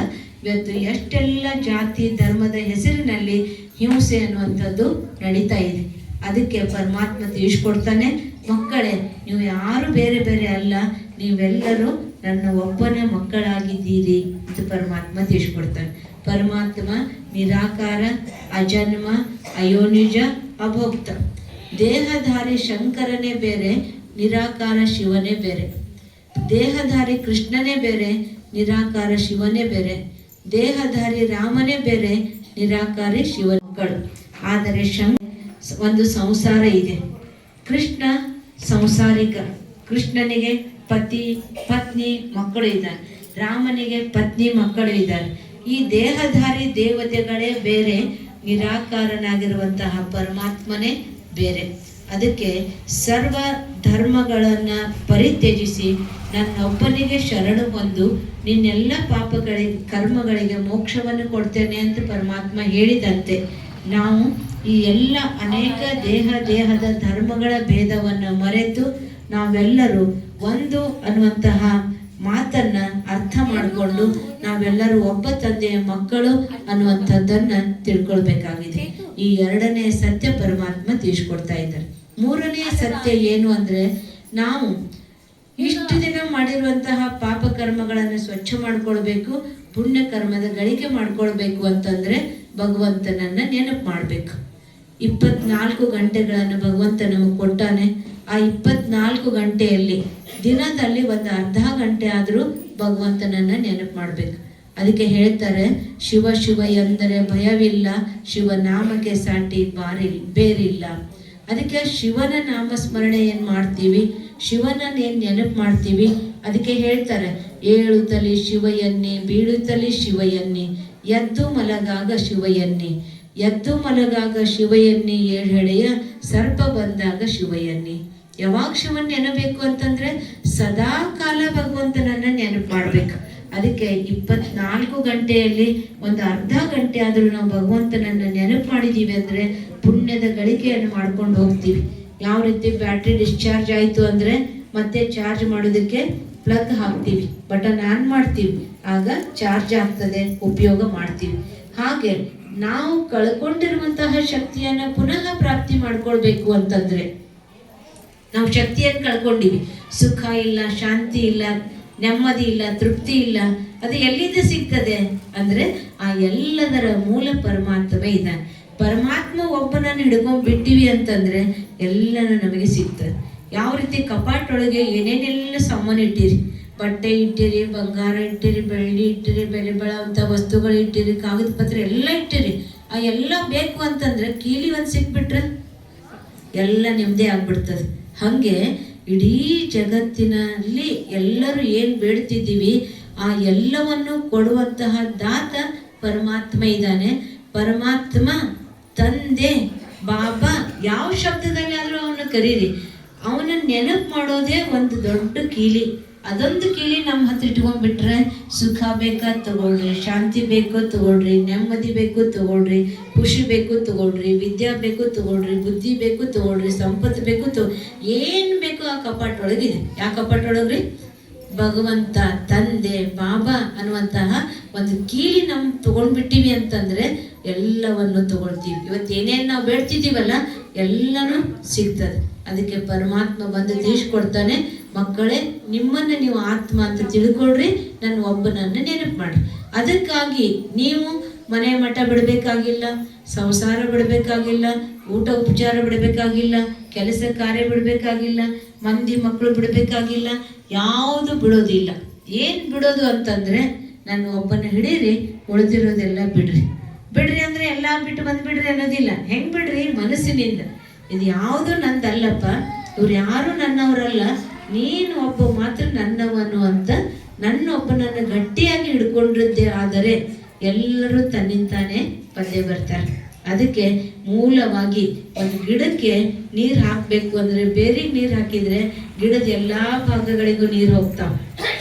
Speaker 1: ಇವತ್ತು ಎಷ್ಟೆಲ್ಲ ಜಾತಿ ಧರ್ಮದ ಹೆಸರಿನಲ್ಲಿ ಹಿಂಸೆ ಅನ್ನುವಂಥದ್ದು ನಡೀತಾ ಇದೆ. ಅದಕ್ಕೆ ಪರಮಾತ್ಮ ತಿಳಿಸ್ಕೊಡ್ತಾನೆ, ಮಕ್ಕಳೇ ನೀವು ಯಾರು ಬೇರೆ ಬೇರೆ ಅಲ್ಲ, ನೀವೆಲ್ಲರೂ ನನ್ನ ಒಬ್ಬನೇ ಮಕ್ಕಳಾಗಿದ್ದೀರಿ ಅಂತ ಪರಮಾತ್ಮ ತಿಳಿಸ್ಕೊಡ್ತಾನೆ. ಪರಮಾತ್ಮ ನಿರಾಕಾರ, ಅಜನ್ಮ, ಅಯೋನಿಜ, ಅಭೋಕ್ತ. ದೇಹಧಾರಿ ಶಂಕರನೇ ಬೇರೆ, ನಿರಾಕಾರ ಶಿವನೇ ಬೇರೆ. ದೇಹಧಾರಿ ಕೃಷ್ಣನೇ ಬೇರೆ, ನಿರಾಕಾರ ಶಿವನೇ ಬೇರೆ. ದೇಹಧಾರಿ ರಾಮನೇ ಬೇರೆ, ನಿರಾಕಾರಿ ಶಿವನ ಮಕ್ಕಳು. ಆದರೆ ಒಂದು ಸಂಸಾರ ಇದೆ. ಕೃಷ್ಣ ಸಂಸಾರಿಕ, ಕೃಷ್ಣನಿಗೆ ಪತಿ ಪತ್ನಿ ಮಕ್ಕಳು ಇದ್ದಾರೆ, ರಾಮನಿಗೆ ಪತ್ನಿ ಮಕ್ಕಳು ಇದ್ದಾರೆ. ಈ ದೇಹಧಾರಿ ದೇವತೆಗಳೇ ಬೇರೆ, ನಿರಾಕಾರನಾಗಿರುವಂತಹ ಪರಮಾತ್ಮನೇ ಬೇರೆ. ಅದಕ್ಕೆ ಸರ್ವ ಧರ್ಮಗಳನ್ನ ಪರಿತ್ಯಜಿಸಿ ನನ್ನೊಬ್ಬನಿಗೆ ಶರಣು ಬಂದು ನಿನ್ನೆಲ್ಲ ಪಾಪಗಳಿಗೆ ಕರ್ಮಗಳಿಗೆ ಮೋಕ್ಷವನ್ನು ಕೊಡ್ತೇನೆ ಅಂತ ಪರಮಾತ್ಮ ಹೇಳಿದಂತೆ ನಾವು ಈ ಎಲ್ಲ ಅನೇಕ ದೇಹದ ಧರ್ಮಗಳ ಭೇದವನ್ನು ಮರೆತು ನಾವೆಲ್ಲರೂ ಒಂದು ಅನ್ನುವಂತಹ ಮಾತನ್ನ ಅರ್ಥ ಮಾಡಿಕೊಂಡು ನಾವೆಲ್ಲರೂ ಒಬ್ಬ ತಂದೆಯ ಮಕ್ಕಳು ಅನ್ನುವಂಥದ್ದನ್ನ ತಿಳ್ಕೊಳ್ಬೇಕಾಗಿದೆ. ಈ ಎರಡನೇ ಸತ್ಯ ಪರಮಾತ್ಮ ತಿಳಿಸ್ಕೊಡ್ತಾ ಇದ್ದಾರೆ. ಮೂರನೇ ಸತ್ಯ ಏನು ಅಂದ್ರೆ, ನಾವು ಇಷ್ಟು ದಿನ ಮಾಡಿರುವಂತಹ ಪಾಪ ಕರ್ಮಗಳನ್ನು ಸ್ವಚ್ಛ ಮಾಡ್ಕೊಳ್ಬೇಕು, ಪುಣ್ಯ ಕರ್ಮದ ಗಳಿಕೆ ಮಾಡ್ಕೊಳ್ಬೇಕು ಅಂತಂದ್ರೆ ಭಗವಂತನನ್ನ ನೆನಪು ಮಾಡ್ಬೇಕು. 24 ಗಂಟೆಗಳನ್ನು ಭಗವಂತ ನಮಗೆ ಕೊಟ್ಟಾನೆ. ಆ 24 ಗಂಟೆಯಲ್ಲಿ ದಿನದಲ್ಲಿ ಒಂದು ಅರ್ಧ ಗಂಟೆ ಆದರೂ ಭಗವಂತನನ್ನ ನೆನಪು ಮಾಡ್ಬೇಕು. ಅದಕ್ಕೆ ಹೇಳ್ತಾರೆ, ಶಿವ ಶಿವ ಎಂದರೆ ಭಯವಿಲ್ಲ, ಶಿವನಾಮಕ್ಕೆ ಸಾಟಿ ಬೇರಿಲ್ಲ. ಅದಕ್ಕೆ ಶಿವನ ನಾಮಸ್ಮರಣೆ ಏನು ಮಾಡ್ತೀವಿ, ಶಿವನ ಏನು ನೆನಪು ಮಾಡ್ತೀವಿ. ಅದಕ್ಕೆ ಹೇಳ್ತಾರೆ, ಏಳುತ್ತಲಿ ಶಿವಯನ್ನಿ, ಬೀಳುತ್ತಲಿ ಶಿವಯನ್ನಿ, ಎದ್ದು ಮಲಗಾಗ ಶಿವಯನ್ನಿ, ಎದ್ದು ಮಲಗಾಗ ಶಿವಯನ್ನಿ, ಏಳೆಳೆಯ ಸರ್ಪ ಬಂದಾಗ ಶಿವಯನ್ನಿ. ಯಾವಾಗ ಶಿವನ್ ನೆನಬೇಕು ಅಂತಂದ್ರೆ ಸದಾ ಕಾಲ ಭಗವಂತನನ್ನ ನೆನಪು ಮಾಡ್ಬೇಕು. ಅದಕ್ಕೆ 24 ಗಂಟೆಯಲ್ಲಿ ಒಂದು ಅರ್ಧ ಗಂಟೆ ಆದರೂ ನಾವು ಭಗವಂತನನ್ನ ನೆನಪು ಮಾಡಿದೀವಿ ಅಂದ್ರೆ ಪುಣ್ಯದ ಗಳಿಕೆಯನ್ನು ಮಾಡ್ಕೊಂಡು ಹೋಗ್ತೀವಿ. ಯಾವ ರೀತಿ ಬ್ಯಾಟ್ರಿ ಡಿಸ್ಚಾರ್ಜ್ ಆಯಿತು ಅಂದ್ರೆ ಮತ್ತೆ ಚಾರ್ಜ್ ಮಾಡೋದಕ್ಕೆ ಪ್ಲಗ್ ಹಾಕ್ತೀವಿ, ಬಟನ್ ಆನ್ ಮಾಡ್ತೀವಿ, ಆಗ ಚಾರ್ಜ್ ಆಗ್ತದೆ, ಉಪಯೋಗ ಮಾಡ್ತೀವಿ. ಹಾಗೆ ನಾವು ಕಳ್ಕೊಂಡಿರುವಂತಹ ಶಕ್ತಿಯನ್ನ ಪುನಃ ಪ್ರಾಪ್ತಿ ಮಾಡ್ಕೊಳ್ಬೇಕು ಅಂತಂದ್ರೆ ನಾವು ಶಕ್ತಿಯನ್ನು ಕಳ್ಕೊಂಡಿವಿ, ಸುಖ ಇಲ್ಲ, ಶಾಂತಿ ಇಲ್ಲ, ನೆಮ್ಮದಿ ಇಲ್ಲ, ತೃಪ್ತಿ ಇಲ್ಲ. ಅದು ಎಲ್ಲಿಂದ ಸಿಗ್ತದೆ ಅಂದ್ರೆ ಆ ಎಲ್ಲದರ ಮೂಲ ಪರಮಾತ್ಮ ಇದ್ದಾನೆ. ಪರಮಾತ್ಮ ಒಬ್ಬನನ್ನು ಹಿಡ್ಕೊಂಡ್ ಬಿಟ್ಟಿವಿ ಅಂತಂದ್ರೆ ಎಲ್ಲನೂ ನಮಗೆ ಸಿಗ್ತದೆ. ಯಾವ ರೀತಿ ಕಪಾಟೊಳಗೆ ಏನೇನೆಲ್ಲ ಸಾಮಾನು ಇಟ್ಟಿರಿ, ಬಟ್ಟೆ ಇಟ್ಟಿರಿ, ಬಂಗಾರ ಇಟ್ಟಿರಿ, ಬೆಳ್ಳಿ ಇಟ್ಟಿರಿ, ಬೆಲೆ ಬಾಳುವಂಥ ವಸ್ತುಗಳು ಇಟ್ಟಿರಿ, ಕಾಗದ ಪತ್ರ ಎಲ್ಲ ಇಟ್ಟಿರಿ. ಆ ಎಲ್ಲ ಬೇಕು ಅಂತಂದ್ರೆ ಕೀಲಿ ಒಂದು ಸಿಕ್ಬಿಟ್ರೆ ಎಲ್ಲ ನಿಮ್ಮದೇ ಆಗ್ಬಿಡ್ತದೆ. ಹಾಗೆ ಇಡೀ ಜಗತ್ತಿನಲ್ಲಿ ಎಲ್ಲರೂ ಏನು ಬೇಡ್ತಿದ್ದೀವಿ ಆ ಎಲ್ಲವನ್ನು ಕೊಡುವಂತಹ ದಾತ ಪರಮಾತ್ಮ ಇದ್ದಾನೆ. ಪರಮಾತ್ಮ ತಂದೆ ಬಾಬಾ ಯಾವ ಶಬ್ದದಲ್ಲಿ ಆದರೂ ಅವನ್ನ ಕರೀರಿ, ಅವನ ನೆನಪು ಮಾಡೋದೇ ಒಂದು ದೊಡ್ಡ ಕೀಲಿ. ಅದೊಂದು ಕೀಲಿ ನಮ್ಮ ಹತ್ರ ಇಟ್ಕೊಂಡ್ಬಿಟ್ರೆ ಸುಖ ಬೇಕಾ ತಗೊಳ್ರಿ, ಶಾಂತಿ ಬೇಕೋ ತಗೊಳ್ರಿ, ನೆಮ್ಮದಿ ಬೇಕು ತಗೊಳ್ರಿ, ಖುಷಿ ಬೇಕು ತಗೊಳ್ರಿ, ವಿದ್ಯಾ ಬೇಕು ತಗೊಳ್ರಿ, ಬುದ್ಧಿ ಬೇಕು ತಗೊಳ್ರಿ, ಸಂಪತ್ತು ಬೇಕು ಏನು ಬೇಕು ಆ ಕಪಾಟೊಳಗಿದೆ. ಯಾವ ಕಪಾಟೊಳಗ್ರಿ? ಭಗವಂತ ತಂದೆ ಬಾಬಾ ಅನ್ನುವಂತಹ ಒಂದು ಕೀಲಿ ನಮ್ ತಗೊಂಡ್ಬಿಟ್ಟಿವಿ ಅಂತಂದ್ರೆ ಎಲ್ಲವನ್ನು ತಗೊಳ್ತೀವಿ. ಇವತ್ತು ಏನೇನು ನಾವು ಬೇಡ್ತಿದ್ದೀವಲ್ಲ ಎಲ್ಲನೂ ಸಿಗ್ತದೆ. ಅದಕ್ಕೆ ಪರಮಾತ್ಮ ಬಂದು ತಿಳಿಸ್ಕೊಡ್ತಾನೆ, ಮಕ್ಕಳೇ ನಿಮ್ಮನ್ನ ನೀವು ಆತ್ಮ ಅಂತ ತಿಳ್ಕೊಳ್ರಿ, ನನ್ನ ಒಬ್ಬನನ್ನ ನೆನಪು ಮಾಡಿ. ಅದಕ್ಕಾಗಿ ನೀವು ಮನೆ ಮಠ ಬಿಡಬೇಕಾಗಿಲ್ಲ, ಸಂಸಾರ ಬಿಡಬೇಕಾಗಿಲ್ಲ, ಊಟ ಉಪಚಾರ ಬಿಡಬೇಕಾಗಿಲ್ಲ, ಕೆಲಸ ಕಾರ್ಯ ಬಿಡಬೇಕಾಗಿಲ್ಲ, ಮಂದಿ ಮಕ್ಕಳು ಬಿಡಬೇಕಾಗಿಲ್ಲ, ಯಾವುದು ಬಿಡೋದಿಲ್ಲ. ಏನು ಬಿಡೋದು ಅಂತಂದ್ರೆ ನನ್ನ ಒಬ್ಬನ ಹಿಡೀರಿ, ಉಳಿದಿರೋದೆಲ್ಲ ಬಿಡ್ರಿ. ಬಿಡ್ರಿ ಅಂದ್ರೆ ಎಲ್ಲ ಬಿಟ್ಟು ಬಂದ್ಬಿಡ್ರಿ ಅನ್ನೋದಿಲ್ಲ. ಹೆಂಗ್ ಬಿಡ್ರಿ? ಮನಸ್ಸಿನಿಂದ. ಇದು ಯಾವುದು ನಂದಲ್ಲಪ್ಪ, ಇವ್ರು ಯಾರು ನನ್ನವರಲ್ಲ, ನೀನು ಒಬ್ಬ ಮಾತ್ರ ನನ್ನವನು ಅಂತ ನನ್ನೊಬ್ಬನನ್ನು ಗಟ್ಟಿಯಾಗಿ ಹಿಡ್ಕೊಂಡಿದ್ದೆ ಆದರೆ ಎಲ್ಲರೂ ತನ್ನಿಂತಾನೆ ಬಂದೇ ಬರ್ತಾರೆ. ಅದಕ್ಕೆ ಮೂಲವಾಗಿ ಒಂದು ಗಿಡಕ್ಕೆ ನೀರು ಹಾಕಬೇಕು ಅಂದ್ರೆ ಬೇರಿಗೆ ನೀರು ಹಾಕಿದ್ರೆ ಗಿಡದ ಎಲ್ಲಾ ಭಾಗಗಳಿಗೂ ನೀರು ಹೋಗ್ತಾವ.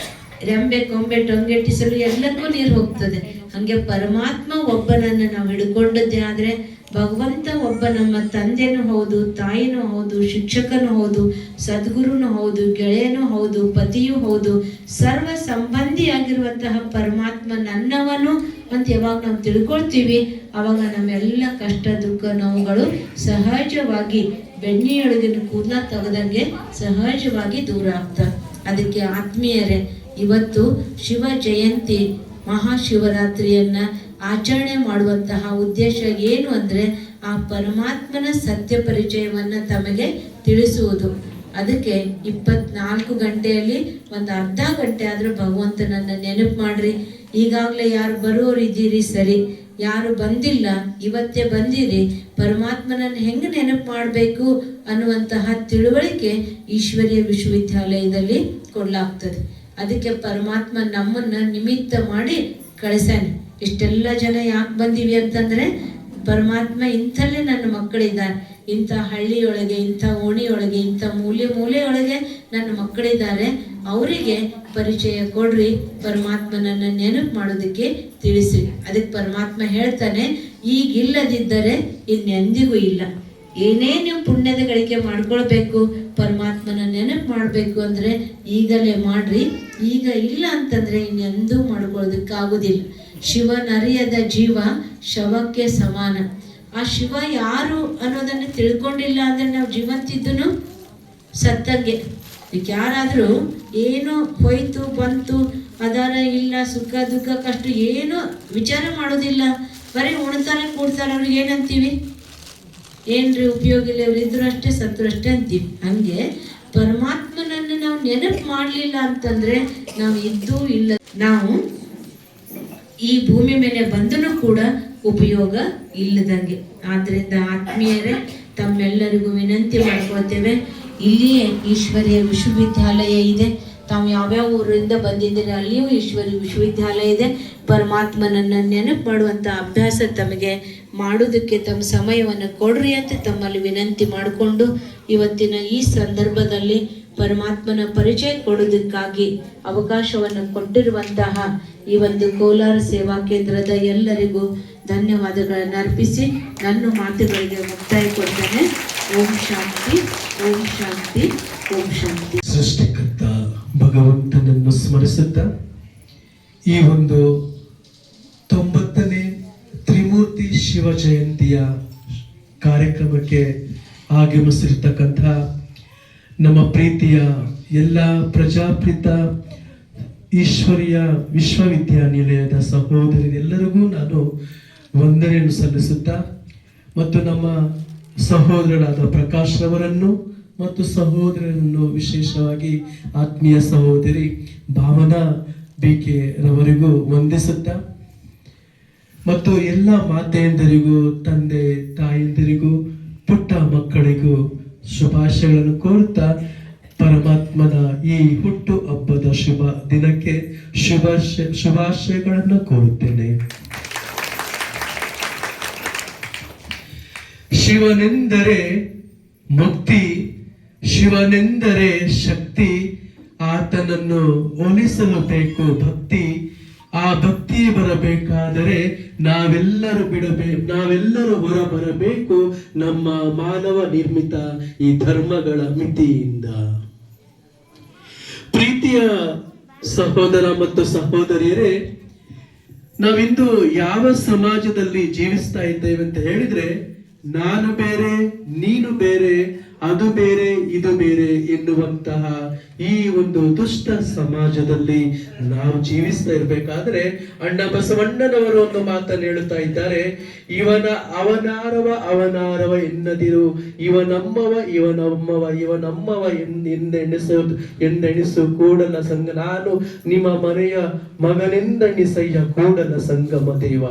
Speaker 1: ರೆಂಬೆ ಕೊಂಬೆ ಟೊಂಗೆ ಟಿಸಲು ಎಲ್ಲಕ್ಕೂ ನೀರು ಹೋಗ್ತದೆ. ಹಂಗೆ ಪರಮಾತ್ಮ ಒಬ್ಬನನ್ನು ನಾವು ಹಿಡ್ಕೊಂಡದ್ದೇ ಆದ್ರೆ ಭಗವಂತ ಒಬ್ಬ ನಮ್ಮ ತಂದೆನೂ ಹೌದು, ತಾಯಿನೂ ಹೌದು, ಶಿಕ್ಷಕನೂ ಹೌದು, ಸದ್ಗುರುನೂ ಹೌದು, ಗೆಳೆಯನೂ ಹೌದು, ಪತಿಯೂ ಹೌದು, ಸರ್ವ ಸಂಬಂಧಿಯಾಗಿರುವಂತಹ ಪರಮಾತ್ಮ ನನ್ನವನು ಅಂತ ಯಾವಾಗ ನಾವು ತಿಳ್ಕೊಳ್ತೀವಿ ಅವಾಗ ನಮ್ಮೆಲ್ಲ ಕಷ್ಟ ದುಃಖ ನೋವುಗಳು ಸಹಜವಾಗಿ ಬೆಣ್ಣೆಯೊಳಗಿನ ಕೂದಲ ತೆಗೆದಂಗೆ ಸಹಜವಾಗಿ ದೂರ ಆಗ್ತವೆ. ಅದಕ್ಕೆ ಆತ್ಮೀಯರೇ, ಇವತ್ತು ಶಿವ ಜಯಂತಿ ಮಹಾಶಿವರಾತ್ರಿಯನ್ನ ಆಚರಣೆ ಮಾಡುವಂತಹ ಉದ್ದೇಶ ಏನು ಅಂದರೆ ಆ ಪರಮಾತ್ಮನ ಸತ್ಯ ಪರಿಚಯವನ್ನ ತಮಗೆ ತಿಳಿಸುವುದು. ಅದಕ್ಕೆ 24 ಗಂಟೆಯಲ್ಲಿ ಒಂದು ಅರ್ಧ ಗಂಟೆ ಆದರೂ ಭಗವಂತನನ್ನ ನೆನಪು ಮಾಡ್ರಿ. ಈಗಾಗಲೇ ಯಾರು ಬರೋರು ಇದ್ದೀರಿ ಸರಿ, ಯಾರು ಬಂದಿಲ್ಲ ಇವತ್ತೇ ಬಂದಿರಿ, ಪರಮಾತ್ಮನನ್ನು ಹೆಂಗೆ ನೆನಪು ಮಾಡಬೇಕು ಅನ್ನುವಂತಹ ತಿಳುವಳಿಕೆ ಈಶ್ವರೀಯ ವಿಶ್ವವಿದ್ಯಾಲಯದಲ್ಲಿ ಕೊಡಲಾಗ್ತದೆ. ಅದಕ್ಕೆ ಪರಮಾತ್ಮ ನಮ್ಮನ್ನ ನಿಮಿತ್ತ ಮಾಡಿ ಕಳಿಸಾನೆ. ಇಷ್ಟೆಲ್ಲ ಜನ ಯಾಕೆ ಬಂದೀವಿ ಅಂತಂದ್ರೆ ಪರಮಾತ್ಮ ಇಂಥಲ್ಲೇ ನನ್ನ ಮಕ್ಕಳಿದ್ದಾರೆ, ಇಂಥ ಹಳ್ಳಿಯೊಳಗೆ, ಇಂಥ ಓಣಿಯೊಳಗೆ, ಇಂಥ ಮೂಲೆಯೊಳಗೆ ನನ್ನ ಮಕ್ಕಳಿದ್ದಾರೆ, ಅವರಿಗೆ ಪರಿಚಯ ಕೊಡ್ರಿ, ಪರಮಾತ್ಮನನ್ನ ನೆನಪು ಮಾಡೋದಕ್ಕೆ ತಿಳಿಸಿ. ಅದಕ್ಕೆ ಪರಮಾತ್ಮ ಹೇಳ್ತಾನೆ, ಈಗಿಲ್ಲದಿದ್ದರೆ ಇನ್ನೆಂದಿಗೂ ಇಲ್ಲ. ಏನೇ ನೀವು ಪುಣ್ಯದ ಗಳಿಕೆ ಮಾಡ್ಕೊಳ್ಬೇಕು, ಪರಮಾತ್ಮನ ನೆನಪು ಮಾಡಬೇಕು ಅಂದ್ರೆ ಈಗಲೇ ಮಾಡ್ರಿ. ಈಗ ಇಲ್ಲ ಅಂತಂದ್ರೆ ಇನ್ನೆಂದೂ ಮಾಡ್ಕೊಳ್ಳೋದಕ್ಕಾಗೋದಿಲ್ಲ. ಶಿವನರಿಯದ ಜೀವ ಶವಕ್ಕೆ ಸಮಾನ. ಆ ಶಿವ ಯಾರು ಅನ್ನೋದನ್ನು ತಿಳ್ಕೊಂಡಿಲ್ಲ ಅಂದ್ರೆ ನಾವು ಜೀವಂತಿದ್ದನು ಸತ್ತಂಗೆ. ಯಾರಾದರೂ ಏನೋ ಹೋಯ್ತು ಬಂತು ಅದಾರ ಇಲ್ಲ ಸುಖ ದುಃಖ ಕಷ್ಟ ಏನೋ ವಿಚಾರ ಮಾಡೋದಿಲ್ಲ, ಬರೀ ಉಣ್ತಾರೆ ಕೂಡ್ತಾರೆ, ಅವ್ರಿಗೆ ಏನಂತೀವಿ? ಏನ್ರಿ ಉಪಯೋಗ ಇಲ್ಲ, ಅವ್ರು ಇದ್ರು ಅಷ್ಟೇ ಸತ್ರು ಅಷ್ಟೇ ಅಂತೀವಿ. ಹಂಗೆ ಪರಮಾತ್ಮನನ್ನು ನಾವು ನೆನಪು ಮಾಡಲಿಲ್ಲ ಅಂತಂದ್ರೆ ನಾವು ಇದ್ದೂ ಇಲ್ಲ, ನಾವು ಈ ಭೂಮಿ ಮೇಲೆ ಬಂದನು ಕೂಡ ಉಪಯೋಗ ಇಲ್ಲದಂಗೆ. ಆದ್ರಿಂದ ಆತ್ಮೀಯರೇ, ತಮ್ಮೆಲ್ಲರಿಗೂ ವಿನಂತಿ ಮಾಡ್ಕೊಳ್ತೇವೆ, ಇಲ್ಲಿಯೇ ಈಶ್ವರೀಯ ವಿಶ್ವವಿದ್ಯಾಲಯ ಇದೆ. ತಾವು ಯಾವ್ಯಾವ ಊರಿಂದ ಬಂದಿದ್ದೀರಿ ಅಲ್ಲಿಯೂ ಈಶ್ವರಿ ವಿಶ್ವವಿದ್ಯಾಲಯ ಇದೆ. ಪರಮಾತ್ಮನನ್ನು ನೆನಪು ಮಾಡುವಂಥ ಅಭ್ಯಾಸ ತಮಗೆ ಮಾಡೋದಕ್ಕೆ ತಮ್ಮ ಸಮಯವನ್ನು ಕೊಡ್ರಿ ಅಂತ ತಮ್ಮಲ್ಲಿ ವಿನಂತಿ ಮಾಡಿಕೊಂಡು ಇವತ್ತಿನ ಈ ಸಂದರ್ಭದಲ್ಲಿ ಪರಮಾತ್ಮನ ಪರಿಚಯ ಕೊಡೋದಕ್ಕಾಗಿ ಅವಕಾಶವನ್ನು ಕೊಟ್ಟಿರುವಂತಹ ಈ ಒಂದು ಕೋಲಾರ ಸೇವಾ ಕೇಂದ್ರದ ಎಲ್ಲರಿಗೂ ಧನ್ಯವಾದಗಳನ್ನು ಅರ್ಪಿಸಿ ನನ್ನ ಮಾತುಗಳಿಗೆ ಮುಕ್ತಾಯ ಕೊಡ್ತೇನೆ. ಓಂ ಶಾಂತಿ, ಓಂ ಶಾಂತಿ, ಓಂ ಶಾಂತಿ.
Speaker 2: ಸೃಷ್ಟಿಕರ್ತ ಭಗವಂತನನ್ನು ಸ್ಮರಿಸುತ್ತಾ ಈ ಒಂದು 90ನೇ ತ್ರಿಮೂರ್ತಿ ಶಿವ ಜಯಂತಿಯ ಕಾರ್ಯಕ್ರಮಕ್ಕೆ ಆಗಮಿಸಿರ್ತಕ್ಕಂಥ ನಮ್ಮ ಪ್ರೀತಿಯ ಎಲ್ಲ ಪ್ರಜಾಪ್ರಿತ ಈಶ್ವರೀಯ ವಿಶ್ವವಿದ್ಯಾನಿಲಯದ ಸಹೋದರರೆಲ್ಲರಿಗೂ ನಾನು ವಂದನೆಯನ್ನು ಸಲ್ಲಿಸುತ್ತಾ ಮತ್ತು ನಮ್ಮ ಸಹೋದರರಾದ ಪ್ರಕಾಶ್ ರವರನ್ನು ಮತ್ತು ಸಹೋದರರನ್ನು ವಿಶೇಷವಾಗಿ ಆತ್ಮೀಯ ಸಹೋದರಿ ಭಾವನಾ BK ರವರಿಗೂ ವಂದಿಸುತ್ತಾ ಮತ್ತು ಎಲ್ಲ ಮಾತೆಯಂದರಿಗೂ ತಂದೆ ತಾಯಂದಿರಿಗೂ ಪುಟ್ಟ ಮಕ್ಕಳಿಗೂ ಶುಭಾಶಯಗಳನ್ನು ಕೋರುತ್ತಾ ಪರಮಾತ್ಮನ ಈ ಹುಟ್ಟು ಹಬ್ಬದ ಶುಭ ದಿನಕ್ಕೆ ಶುಭಾಶಯಗಳನ್ನು ಕೋರುತ್ತೇನೆ. ಶಿವನೆಂದರೆ ಮುಕ್ತಿ, ಶಿವನೆಂದರೆ ಶಕ್ತಿ, ಆತನನ್ನು ಒಲಿಸಲು ಬೇಕು ಭಕ್ತಿ. ಆ ಭಕ್ತಿ ಬರಬೇಕಾದರೆ ನಾವೆಲ್ಲರೂ ಹೊರಬರಬೇಕು ನಮ್ಮ ಮಾನವ ನಿರ್ಮಿತ ಈ ಧರ್ಮಗಳ ಮಿತಿಯಿಂದ. ಪ್ರೀತಿಯ ಸಹೋದರ ಮತ್ತು ಸಹೋದರಿಯರೇ, ನಾವಿಂದು ಯಾವ ಸಮಾಜದಲ್ಲಿ ಜೀವಿಸ್ತಾ ಇದ್ದೇವೆ ಅಂತ ಹೇಳಿದ್ರೆ, ನಾನು ಬೇರೆ ನೀನು ಬೇರೆ, ಅದು ಬೇರೆ ಇದು ಬೇರೆ ಎನ್ನುವಂತಹ ಈ ಒಂದು ದುಷ್ಟ ಸಮಾಜದಲ್ಲಿ ನಾವು ಜೀವಿಸ್ತಾ ಇರ್ಬೇಕಾದ್ರೆ ಅಣ್ಣ ಬಸವಣ್ಣನವರು ಒಂದು ಮಾತನ್ನು ಹೇಳುತ್ತಾ ಇದ್ದಾರೆ, ಅವನಾರವ ಎನ್ನದಿರು, ಇವನಮ್ಮವ ಎಂದೆಣಿಸು ಕೂಡಲ ಸಂಗ, ನಾನು ನಿಮ್ಮ ಮನೆಯ ಮಗನೆಂದೆಣಿಸಯ್ಯ ಕೂಡಲ ಸಂಗಮ ದೇವ.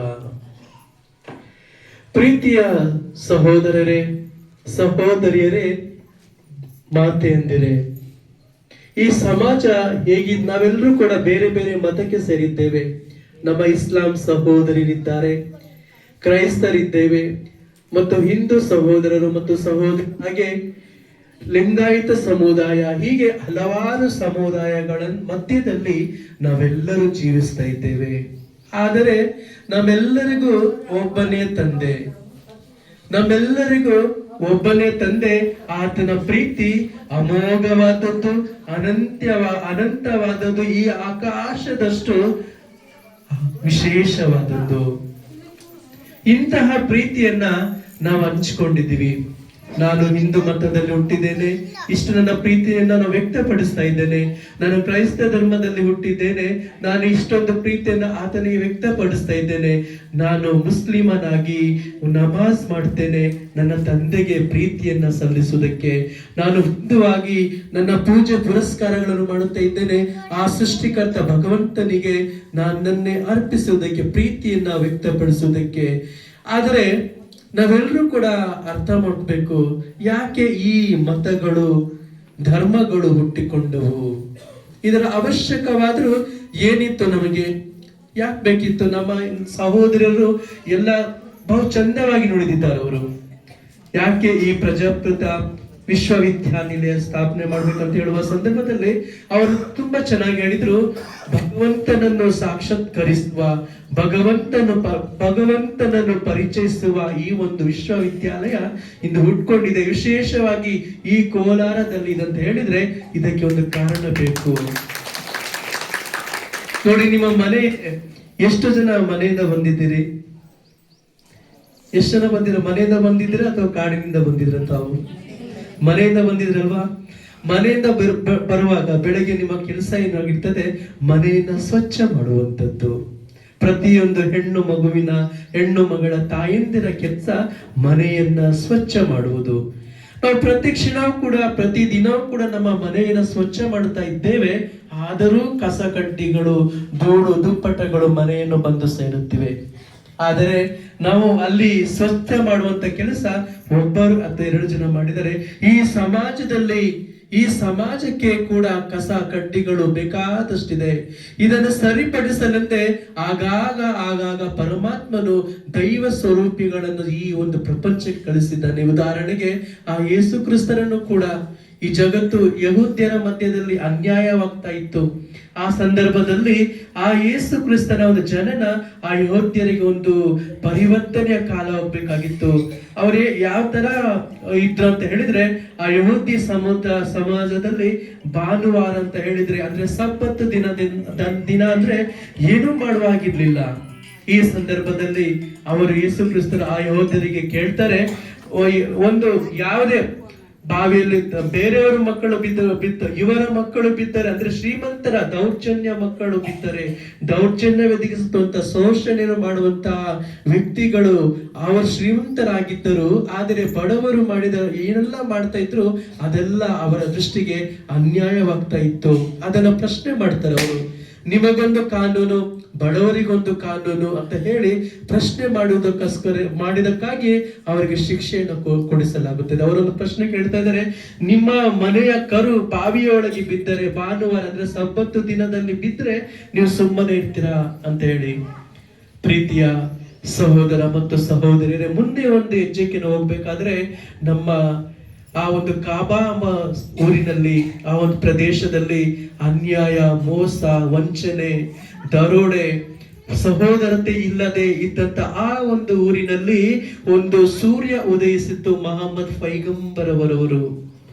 Speaker 2: ಪ್ರೀತಿಯ ಸಹೋದರರೇ, ಸಹೋದರಿಯರೇ, ಮಾತೆಯಂದಿರೇ, ಈ ಸಮಾಜ ಹೇಗಿದ್ ನಾವೆಲ್ಲರೂ ಕೂಡ ಬೇರೆ ಬೇರೆ ಮತಕ್ಕೆ ಸೇರಿದ್ದೇವೆ. ನಮ್ಮ ಇಸ್ಲಾಂ ಸಹೋದರರಿದ್ದಾರೆ, ಕ್ರೈಸ್ತರಿದ್ದೇವೆ ಮತ್ತು ಹಿಂದೂ ಸಹೋದರರು ಮತ್ತು ಸಹೋದರಿ, ಹಾಗೆ ಲಿಂಗಾಯತ ಸಮುದಾಯ, ಹೀಗೆ ಹಲವಾರು ಸಮುದಾಯಗಳ ಮಧ್ಯದಲ್ಲಿ ನಾವೆಲ್ಲರೂ ಜೀವಿಸ್ತಾ ಇದ್ದೇವೆ. ಆದರೆ ನಮ್ಮೆಲ್ಲರಿಗೂ ಒಬ್ಬನೇ ತಂದೆ, ನಮ್ಮೆಲ್ಲರಿಗೂ ಒಬ್ಬನೇ ತಂದೆ. ಆತನ ಪ್ರೀತಿ ಅಮೋಘವಾದದ್ದು, ಅನಂತವಾದದ್ದು, ಈ ಆಕಾಶದಷ್ಟು ವಿಶೇಷವಾದದ್ದು. ಇಂತಹ ಪ್ರೀತಿಯನ್ನ ನಾವು ಹಂಚಿಕೊಂಡಿದ್ದೀವಿ. ನಾನು ಹಿಂದೂ ಮತದಲ್ಲಿ ಹುಟ್ಟಿದ್ದೇನೆ, ಇಷ್ಟು ನನ್ನ ಪ್ರೀತಿಯನ್ನ ನಾನು ವ್ಯಕ್ತಪಡಿಸ್ತಾ ಇದ್ದೇನೆ. ನಾನು ಕ್ರೈಸ್ತ ಧರ್ಮದಲ್ಲಿ ಹುಟ್ಟಿದ್ದೇನೆ, ನಾನು ಇಷ್ಟೊಂದು ಪ್ರೀತಿಯನ್ನ ಆತನಿಗೆ ವ್ಯಕ್ತಪಡಿಸ್ತಾ ಇದ್ದೇನೆ. ನಾನು ಮುಸ್ಲಿಮನಾಗಿ ನಮಾಜ್ ಮಾಡ್ತೇನೆ ನನ್ನ ತಂದೆಗೆ ಪ್ರೀತಿಯನ್ನ ಸಲ್ಲಿಸುವುದಕ್ಕೆ. ನಾನು ಹಿಂದುವಾಗಿ ನನ್ನ ಪೂಜೆ ಪುರಸ್ಕಾರಗಳನ್ನು ಮಾಡುತ್ತಾ ಇದ್ದೇನೆ ಆ ಸೃಷ್ಟಿಕರ್ತ ಭಗವಂತನಿಗೆ ನನ್ನನ್ನೇ ಅರ್ಪಿಸುವುದಕ್ಕೆ, ಪ್ರೀತಿಯನ್ನ ವ್ಯಕ್ತಪಡಿಸುವುದಕ್ಕೆ. ಆದರೆ ನಾವೆಲ್ಲರೂ ಕೂಡ ಅರ್ಥ ಮಾಡಬೇಕು, ಯಾಕೆ ಈ ಮತಗಳು ಧರ್ಮಗಳು ಹುಟ್ಟಿಕೊಂಡವು? ಇದರ ಅವಶ್ಯಕವಾದರೂ ಏನಿತ್ತು ನಮಗೆ? ಯಾಕೆ ಬೇಕಿತ್ತು? ನಮ್ಮ ಸಹೋದರರು ಎಲ್ಲ ಬಹು ಚಂದವಾಗಿ ನುಡಿದಿದ್ದಾರೆ. ಅವರು ಯಾಕೆ ಈ ಪ್ರಜಾಪ್ರತ ವಿಶ್ವವಿದ್ಯಾನಿಲಯ ಸ್ಥಾಪನೆ ಮಾಡ್ಬೇಕಂತ ಹೇಳುವ ಸಂದರ್ಭದಲ್ಲಿ ಅವರು ತುಂಬಾ ಚೆನ್ನಾಗಿ ಹೇಳಿದ್ರು. ಭಗವಂತನನ್ನು ಸಾಕ್ಷಾತ್ಕರಿಸುವ, ಭಗವಂತನನ್ನು ಪರಿಚಯಿಸುವ ಈ ಒಂದು ವಿಶ್ವವಿದ್ಯಾಲಯ ಇಂದು ಹುಟ್ಕೊಂಡಿದೆ. ವಿಶೇಷವಾಗಿ ಈ ಕೋಲಾರದಲ್ಲಿ ಇದಂತ ಹೇಳಿದ್ರೆ ಇದಕ್ಕೆ ಒಂದು ಕಾರಣ ಬೇಕು. ನೋಡಿ, ನಿಮ್ಮ ಮನೆ ಎಷ್ಟು ಜನ ಮನೆಯಿಂದ ಬಂದಿದ್ದೀರಿ? ಎಷ್ಟು ಜನ ಬಂದಿರ? ಮನೆಯಿಂದ ಬಂದಿದ್ದೀರಾ ಅಥವಾ ಕಾಡಿನಿಂದ ಬಂದಿದ್ರ? ತಾವು ಮನೆಯಿಂದ ಬಂದಿದ್ರಲ್ವಾ? ಮನೆಯಿಂದ ಬರುವಾಗ ಬೆಳಗ್ಗೆ ನಿಮ್ಮ ಕೆಲಸ ಏನಾಗಿರ್ತದೆ? ಮನೆಯನ್ನ ಸ್ವಚ್ಛ ಮಾಡುವಂಥದ್ದು. ಪ್ರತಿಯೊಂದು ಹೆಣ್ಣು ಮಗಳ ತಾಯಂದಿರ ಕೆಲಸ ಮನೆಯನ್ನ ಸ್ವಚ್ಛ ಮಾಡುವುದು. ನಾವು ಪ್ರತಿ ಕ್ಷಣವೂ ಕೂಡ, ಪ್ರತಿ ದಿನವೂ ಕೂಡ ನಮ್ಮ ಮನೆಯನ್ನ ಸ್ವಚ್ಛ ಮಾಡ್ತಾ ಇದ್ದೇವೆ. ಆದರೂ ಕಸ ಕಡ್ಡಿಗಳು, ಧೂಳು ದುಪ್ಪಟಗಳು ಮನೆಯನ್ನು ಬಂದು ಸೇರುತ್ತಿವೆ. ಆದರೆ ನಾವು ಅಲ್ಲಿ ಸ್ವಚ್ಛ ಮಾಡುವಂತ ಕೆಲಸ ಒಬ್ಬರು ಅಥವಾ 2 ಜನ ಮಾಡಿದರೆ, ಈ ಸಮಾಜಕ್ಕೆ ಕೂಡ ಕಸ ಕಡ್ಡಿಗಳು ಬೇಕಾದಷ್ಟಿದೆ. ಇದನ್ನು ಸರಿಪಡಿಸಲಂತೆ ಆಗಾಗ ಪರಮಾತ್ಮನು ದೈವ ಸ್ವರೂಪಿಗಳನ್ನು ಈ ಒಂದು ಪ್ರಪಂಚಕ್ಕೆ ಕಳಿಸಿದ್ದಾನೆ. ಉದಾಹರಣೆಗೆ ಆ ಯೇಸು ಕ್ರಿಸ್ತನನ್ನು ಕೂಡ ಈ ಜಗತ್ತು ಯಹೂದ್ಯರ ಮಧ್ಯದಲ್ಲಿ ಅನ್ಯಾಯವಾಗ್ತಾ ಇತ್ತು. ಆ ಸಂದರ್ಭದಲ್ಲಿ ಆ ಯೇಸು ಕ್ರಿಸ್ತನ ಒಂದು ಜನನ ಆ ಯಹೂದ್ಯರಿಗೆ ಒಂದು ಪರಿವರ್ತನೆಯ ಕಾಲ ಹೋಗ್ಬೇಕಾಗಿತ್ತು. ಅವರೇ ಯಾವ ತರ ಇದ್ರು ಅಂತ ಹೇಳಿದ್ರೆ, ಆ ಯಹೂದಿ ಸಮಾಜದಲ್ಲಿ ಭಾನುವಾರ ಅಂತ ಹೇಳಿದ್ರೆ ಅಂದ್ರೆ ಸಬ್ಬತ್ ದಿನ ಅಂದ್ರೆ ಏನೂ ಮಾಡುವಾಗಿರ್ಲಿಲ್ಲ. ಈ ಸಂದರ್ಭದಲ್ಲಿ ಅವರು ಯೇಸು ಕ್ರಿಸ್ತನ ಆ ಯಹೂದ್ಯರಿಗೆ ಕೇಳ್ತಾರೆ, ಒಂದು ಯಾವುದೇ ಬಾವಿಯಲ್ಲಿ ಬೇರೆಯವರ ಮಕ್ಕಳು ಬಿದ್ದು ಇವರ ಮಕ್ಕಳು ಬಿದ್ದರೆ, ಅಂದ್ರೆ ಶ್ರೀಮಂತರ ದೌರ್ಜನ್ಯ ಮಕ್ಕಳು ಬಿದ್ದರೆ, ದೌರ್ಜನ್ಯ ಒದಗಿಸುವಂತ ಶೋಷಣೆಯನ್ನು ಮಾಡುವಂತಹ ವ್ಯಕ್ತಿಗಳು ಅವರು ಶ್ರೀಮಂತರಾಗಿದ್ದರು. ಆದರೆ ಬಡವರು ಮಾಡಿದ ಏನೆಲ್ಲ ಮಾಡ್ತಾ ಇದ್ರು ಅದೆಲ್ಲ ಅವರ ದೃಷ್ಟಿಗೆ ಅನ್ಯಾಯವಾಗ್ತಾ ಇತ್ತು. ಅದನ್ನ ಪ್ರಶ್ನೆ ಮಾಡ್ತಾರೆ ಅವರು. ನಿಮಗೊಂದು ಕಾನೂನು, ಬಡವರಿಗೊಂದು ಕಾನೂನು ಅಂತ ಹೇಳಿ ಪ್ರಶ್ನೆ ಮಾಡಿದಕ್ಕಾಗಿ ಅವರಿಗೆ ಶಿಕ್ಷೆಯನ್ನು ಕೊಡಿಸಲಾಗುತ್ತದೆ. ಅವರೊಂದು ಪ್ರಶ್ನೆ ಕೇಳ್ತಾ ಇದ್ದಾರೆ, ನಿಮ್ಮ ಮನೆಯ ಕರು ಬಾವಿಯೊಳಗೆ ಬಿದ್ದರೆ, ಭಾನುವಾರ ಅಂದ್ರೆ ಸಬ್ಬತ್ತು ದಿನದಲ್ಲಿ ಬಿದ್ದರೆ ನೀವು ಸುಮ್ಮನೆ ಇರ್ತೀರಾ ಅಂತ ಹೇಳಿ. ಪ್ರೀತಿಯ ಸಹೋದರ ಮತ್ತು ಸಹೋದರಿಯರೇ, ಮುಂದೆ ಒಂದು ಹೆಜ್ಜೆಗೆ ಹೋಗ್ಬೇಕಾದ್ರೆ ನಮ್ಮ ಆ ಒಂದು ಕಾಬಾಮ ಊರಿನಲ್ಲಿ, ಆ ಒಂದು ಪ್ರದೇಶದಲ್ಲಿ ಅನ್ಯಾಯ, ಮೋಸ, ವಂಚನೆ, ದರೋಡೆ, ಸಹೋದರತೆ ಇಲ್ಲದೆ ಇದ್ದಂತ ಆ ಒಂದು ಊರಿನಲ್ಲಿ ಒಂದು ಸೂರ್ಯ ಉದಯಿಸಿತ್ತು. ಮಹಮ್ಮದ್ ಪೈಗಂಬರವರವರು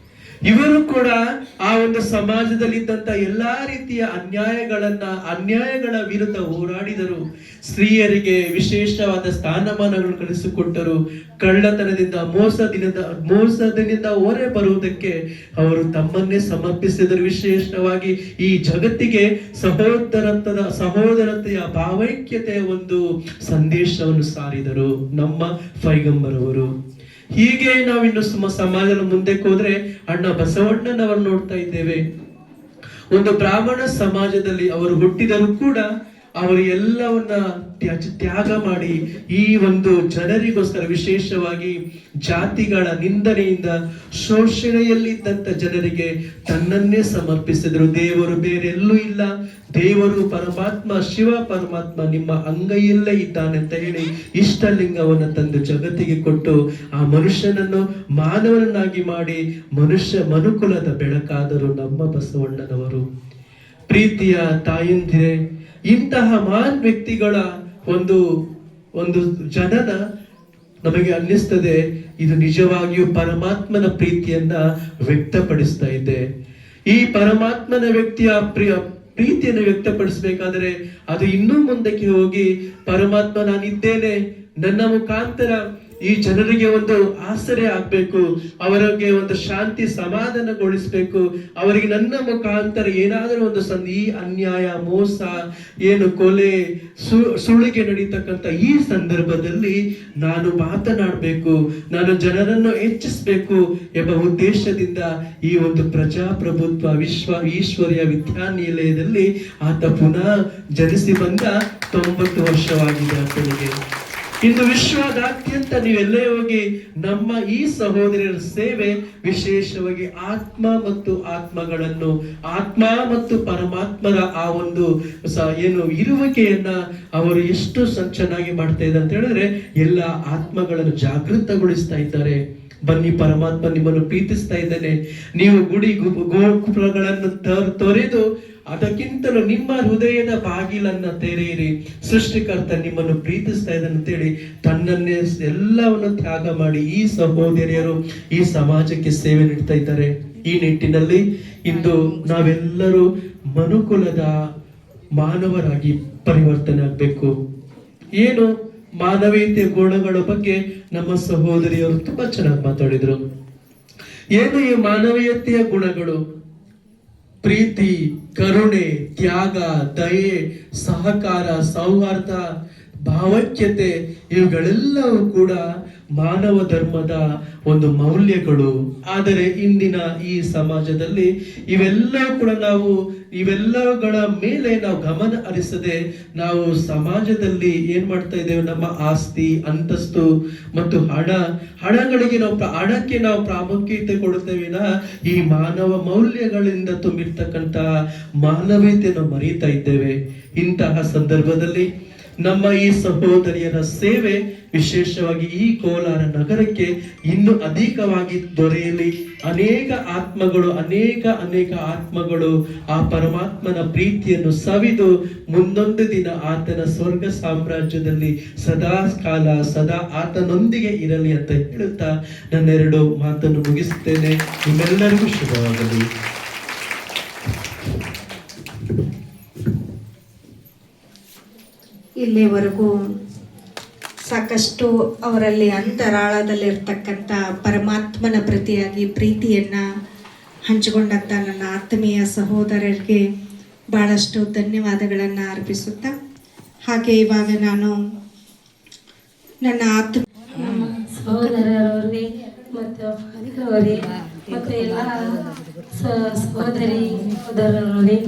Speaker 2: ಇವರು ಕೂಡ ಆ ಒಂದು ಸಮಾಜದಲ್ಲಿ ಇದ್ದಂತ ಎಲ್ಲಾ ರೀತಿಯ ಅನ್ಯಾಯಗಳ ವಿರುದ್ಧ ಹೋರಾಡಿದರು. ಸ್ತ್ರೀಯರಿಗೆ ವಿಶೇಷವಾದ ಸ್ಥಾನಮಾನಗಳನ್ನು ಕಲಿಸಿಕೊಟ್ಟರು. ಕಳ್ಳತನದಿಂದ ಮೋಸದಿಂದ ಹೊರೆ ಬರುವುದಕ್ಕೆ ಅವರು ತಮ್ಮನ್ನೇ ಸಮರ್ಪಿಸಿದರು. ವಿಶೇಷವಾಗಿ ಈ ಜಗತ್ತಿಗೆ ಸಹೋದರತೆಯ ಭಾವೈಕ್ಯತೆಯ ಒಂದು ಸಂದೇಶವನ್ನು ಸಾರಿದರು ನಮ್ಮ ಪೈಗಂಬರವರು. ಹೀಗೆ ನಾವಿನ್ನು ಸಮಾಜದ ಮುಂದಕ್ಕೆ ಹೋದ್ರೆ ಅಣ್ಣ ಬಸವಣ್ಣನವರು ನೋಡ್ತಾ ಇದ್ದೇವೆ. ಒಂದು ಬ್ರಾಹ್ಮಣ ಸಮಾಜದಲ್ಲಿ ಅವರು ಹುಟ್ಟಿದರೂ ಕೂಡ ಅವರು ಎಲ್ಲವನ್ನ ತ್ಯಾಗ ಮಾಡಿ ಈ ಒಂದು ಜನರಿಗೋಸ್ಕರ, ವಿಶೇಷವಾಗಿ ಜಾತಿಗಳ ನಿಂದನೆಯಿಂದ ಶೋಷಣೆಯಲ್ಲಿದ್ದಂತ ಜನರಿಗೆ ತನ್ನನ್ನೇ ಸಮರ್ಪಿಸಿದರು. ದೇವರು ಬೇರೆಲ್ಲೂ ಇಲ್ಲ, ದೇವರು ಪರಮಾತ್ಮ, ಶಿವ ಪರಮಾತ್ಮ ನಿಮ್ಮ ಅಂಗೈಯಲ್ಲೇ ಇದ್ದಾನೆ ಅಂತ ಹೇಳಿ ಇಷ್ಟಲಿಂಗವನ್ನು ತಂದು ಜಗತ್ತಿಗೆ ಕೊಟ್ಟು ಆ ಮನುಷ್ಯನನ್ನು ಮಾನವನನ್ನಾಗಿ ಮಾಡಿ ಮನುಕುಲದ ಬೆಳಕಾದರು ನಮ್ಮ ಬಸವಣ್ಣನವರು. ಪ್ರೀತಿಯ ತಾಯಂದಿರೇ, ಇಂತಹ ಮಹಾನ್ ವ್ಯಕ್ತಿಗಳ ಒಂದು ಒಂದು ಜನನ ನಮಗೆ ಅನ್ನಿಸ್ತದೆ ಇದು ನಿಜವಾಗಿಯೂ ಪರಮಾತ್ಮನ ಪ್ರೀತಿಯನ್ನ ವ್ಯಕ್ತಪಡಿಸ್ತಾ ಇದೆ. ಈ ಪರಮಾತ್ಮನ ವ್ಯಕ್ತಿಯ ಪ್ರೀತಿಯನ್ನು ವ್ಯಕ್ತಪಡಿಸಬೇಕಾದ್ರೆ ಅದು ಇನ್ನೂ ಮುಂದಕ್ಕೆ ಹೋಗಿ ಪರಮಾತ್ಮ ನಾನಿದ್ದೇನೆ, ನನ್ನ ಮುಖಾಂತರ ಈ ಜನರಿಗೆ ಒಂದು ಆಸರೆ ಆಗ್ಬೇಕು, ಅವರಿಗೆ ಒಂದು ಶಾಂತಿ ಸಮಾಧಾನಗೊಳಿಸ್ಬೇಕು, ಅವರಿಗೆ ನನ್ನ ಮುಖಾಂತರ ಏನಾದರೂ ಒಂದು ಈ ಅನ್ಯಾಯ, ಮೋಸ, ಏನು ಕೊಲೆ, ಸುಳಿಗೆ ನಡೀತಕ್ಕಂಥ ಈ ಸಂದರ್ಭದಲ್ಲಿ ನಾನು ಮಾತನಾಡಬೇಕು, ನಾನು ಜನರನ್ನು ಹೆಚ್ಚಿಸಬೇಕು ಎಂಬ ಉದ್ದೇಶದಿಂದ ಈ ಒಂದು ಪ್ರಜಾಪ್ರಭುತ್ವ ಈಶ್ವರ್ಯ ವಿದ್ಯಾನಿಲಯದಲ್ಲಿ ಆತ ಪುನಃ ಜನಿಸಿ ಬಂದ 90 ವರ್ಷವಾಗಿದೆ ಆತನಿಗೆ. ಇಂದು ವಿಶ್ವದಾದ್ಯಂತ ನೀವೆಲ್ಲೇ ಹೋಗಿ ನಮ್ಮ ಈ ಸಹೋದರರ ಸೇವೆ, ವಿಶೇಷವಾಗಿ ಆತ್ಮ ಮತ್ತು ಆತ್ಮಗಳನ್ನು, ಆತ್ಮ ಮತ್ತು ಪರಮಾತ್ಮರ ಆ ಒಂದು ಏನು ಇರುವಿಕೆಯನ್ನ ಅವರು ಎಷ್ಟು ಚೆನ್ನಾಗಿ ಮಾಡ್ತಾ ಇದ್ದಾರೆ ಅಂತ ಹೇಳಿದ್ರೆ, ಎಲ್ಲ ಆತ್ಮಗಳನ್ನು ಜಾಗೃತಗೊಳಿಸ್ತಾ ಇದ್ದಾರೆ. ಬನ್ನಿ, ಪರಮಾತ್ಮ ನಿಮ್ಮನ್ನು ಪ್ರೀತಿಸ್ತಾ ಇದ್ದಾನೆ. ನೀವು ಗುಡಿ ಗೋಪುರಗಳನ್ನು ತೊರೆದು ಅದಕ್ಕಿಂತಲೂ ನಿಮ್ಮ ಹೃದಯದ ಬಾಗಿಲನ್ನ ತೆರೆಯಿರಿ, ಸೃಷ್ಟಿಕರ್ತ ನಿಮ್ಮನ್ನು ಪ್ರೀತಿಸ್ತಾ ಇದ್ದಾನೆ ಅಂತೇಳಿ ತನ್ನನ್ನೇ ಎಲ್ಲವನ್ನು ತ್ಯಾಗ ಮಾಡಿ ಈ ಸಹೋದರಿಯರು ಈ ಸಮಾಜಕ್ಕೆ ಸೇವೆ ನೀಡ್ತಾ ಇದ್ದಾರೆ. ಈ ನಿಟ್ಟಿನಲ್ಲಿ ಇಂದು ನಾವೆಲ್ಲರೂ ಮನುಕುಲದ ಮಾನವರಾಗಿ ಪರಿವರ್ತನೆ ಆಗ್ಬೇಕು. ಏನು ಮಾನವೀಯತೆಯ ಗುಣಗಳ ಬಗ್ಗೆ ನಮ್ಮ ಸಹೋದರಿಯರು ತುಂಬಾ ಚೆನ್ನಾಗಿ ಮಾತಾಡಿದ್ರು. ಏನು ಈ ಮಾನವೀಯತೆಯ ಗುಣಗಳು? ಪ್ರೀತಿ, ಕರುಣೆ, ತ್ಯಾಗ, ದಯೆ, ಸಹಕಾರ, ಸೌಹಾರ್ದ, ಭಾವೈಕ್ಯತೆ ಇವುಗಳೆಲ್ಲವೂ ಕೂಡ ಮಾನವ ಧರ್ಮದ ಒಂದು ಮೌಲ್ಯಗಳು. ಆದರೆ ಇಂದಿನ ಈ ಸಮಾಜದಲ್ಲಿ ಇವೆಲ್ಲವುಗಳ ಮೇಲೆ ನಾವು ಗಮನ ಹರಿಸದೆ ನಾವು ಸಮಾಜದಲ್ಲಿ ಏನ್ ಮಾಡ್ತಾ ಇದ್ದೇವೆ, ನಮ್ಮ ಆಸ್ತಿ, ಅಂತಸ್ತು ಮತ್ತು ಹಣಗಳಿಗೆ ಹಣಕ್ಕೆ ನಾವು ಪ್ರಾಮುಖ್ಯತೆ ಕೊಡುತ್ತೇವೆ. ಈ ಮಾನವ ಮೌಲ್ಯಗಳಿಂದ ತುಂಬಿರ್ತಕ್ಕಂಥ ಮಾನವೀಯತೆಯನ್ನು ಮರೀತಾ ಇದ್ದೇವೆ. ಇಂತಹ ಸಂದರ್ಭದಲ್ಲಿ ನಮ್ಮ ಈ ಸಹೋದರಿಯರ ಸೇವೆ ವಿಶೇಷವಾಗಿ ಈ ಕೋಲಾರ ನಗರಕ್ಕೆ ಇನ್ನೂ ಅಧಿಕವಾಗಿ ದೊರೆಯಲಿ. ಅನೇಕ ಆತ್ಮಗಳು ಆ ಪರಮಾತ್ಮನ ಪ್ರೀತಿಯನ್ನು ಸವಿದು ಮುಂದೊಂದು ದಿನ ಆತನ ಸ್ವರ್ಗ ಸಾಮ್ರಾಜ್ಯದಲ್ಲಿ ಸದಾ ಆತನೊಂದಿಗೆ ಇರಲಿ ಅಂತ ಹೇಳುತ್ತಾ ನನ್ನೆರಡು ಮಾತನ್ನು ಮುಗಿಸುತ್ತೇನೆ. ನಿಮ್ಮೆಲ್ಲರಿಗೂ ಶುಭವಾಗಲಿ.
Speaker 3: ಇಲ್ಲಿವರೆಗೂ ಸಾಕಷ್ಟು ಅವರಲ್ಲಿ ಅಂತರಾಳದಲ್ಲಿರ್ತಕ್ಕಂಥ ಪರಮಾತ್ಮನ ಪ್ರತಿಯಾಗಿ ಪ್ರೀತಿಯನ್ನು ಹಂಚಿಕೊಂಡಂಥ ನನ್ನ ಆತ್ಮೀಯ ಸಹೋದರರಿಗೆ ಭಾಳಷ್ಟು ಧನ್ಯವಾದಗಳನ್ನು ಅರ್ಪಿಸುತ್ತಾ, ಹಾಗೆ ಇವಾಗ ನಾನು ನನ್ನ
Speaker 4: ಸಹೋದರರವರೇ ಮತ್ತು ಮತ್ತು ಎಲ್ಲ ಸಹೋದರರವರೇ,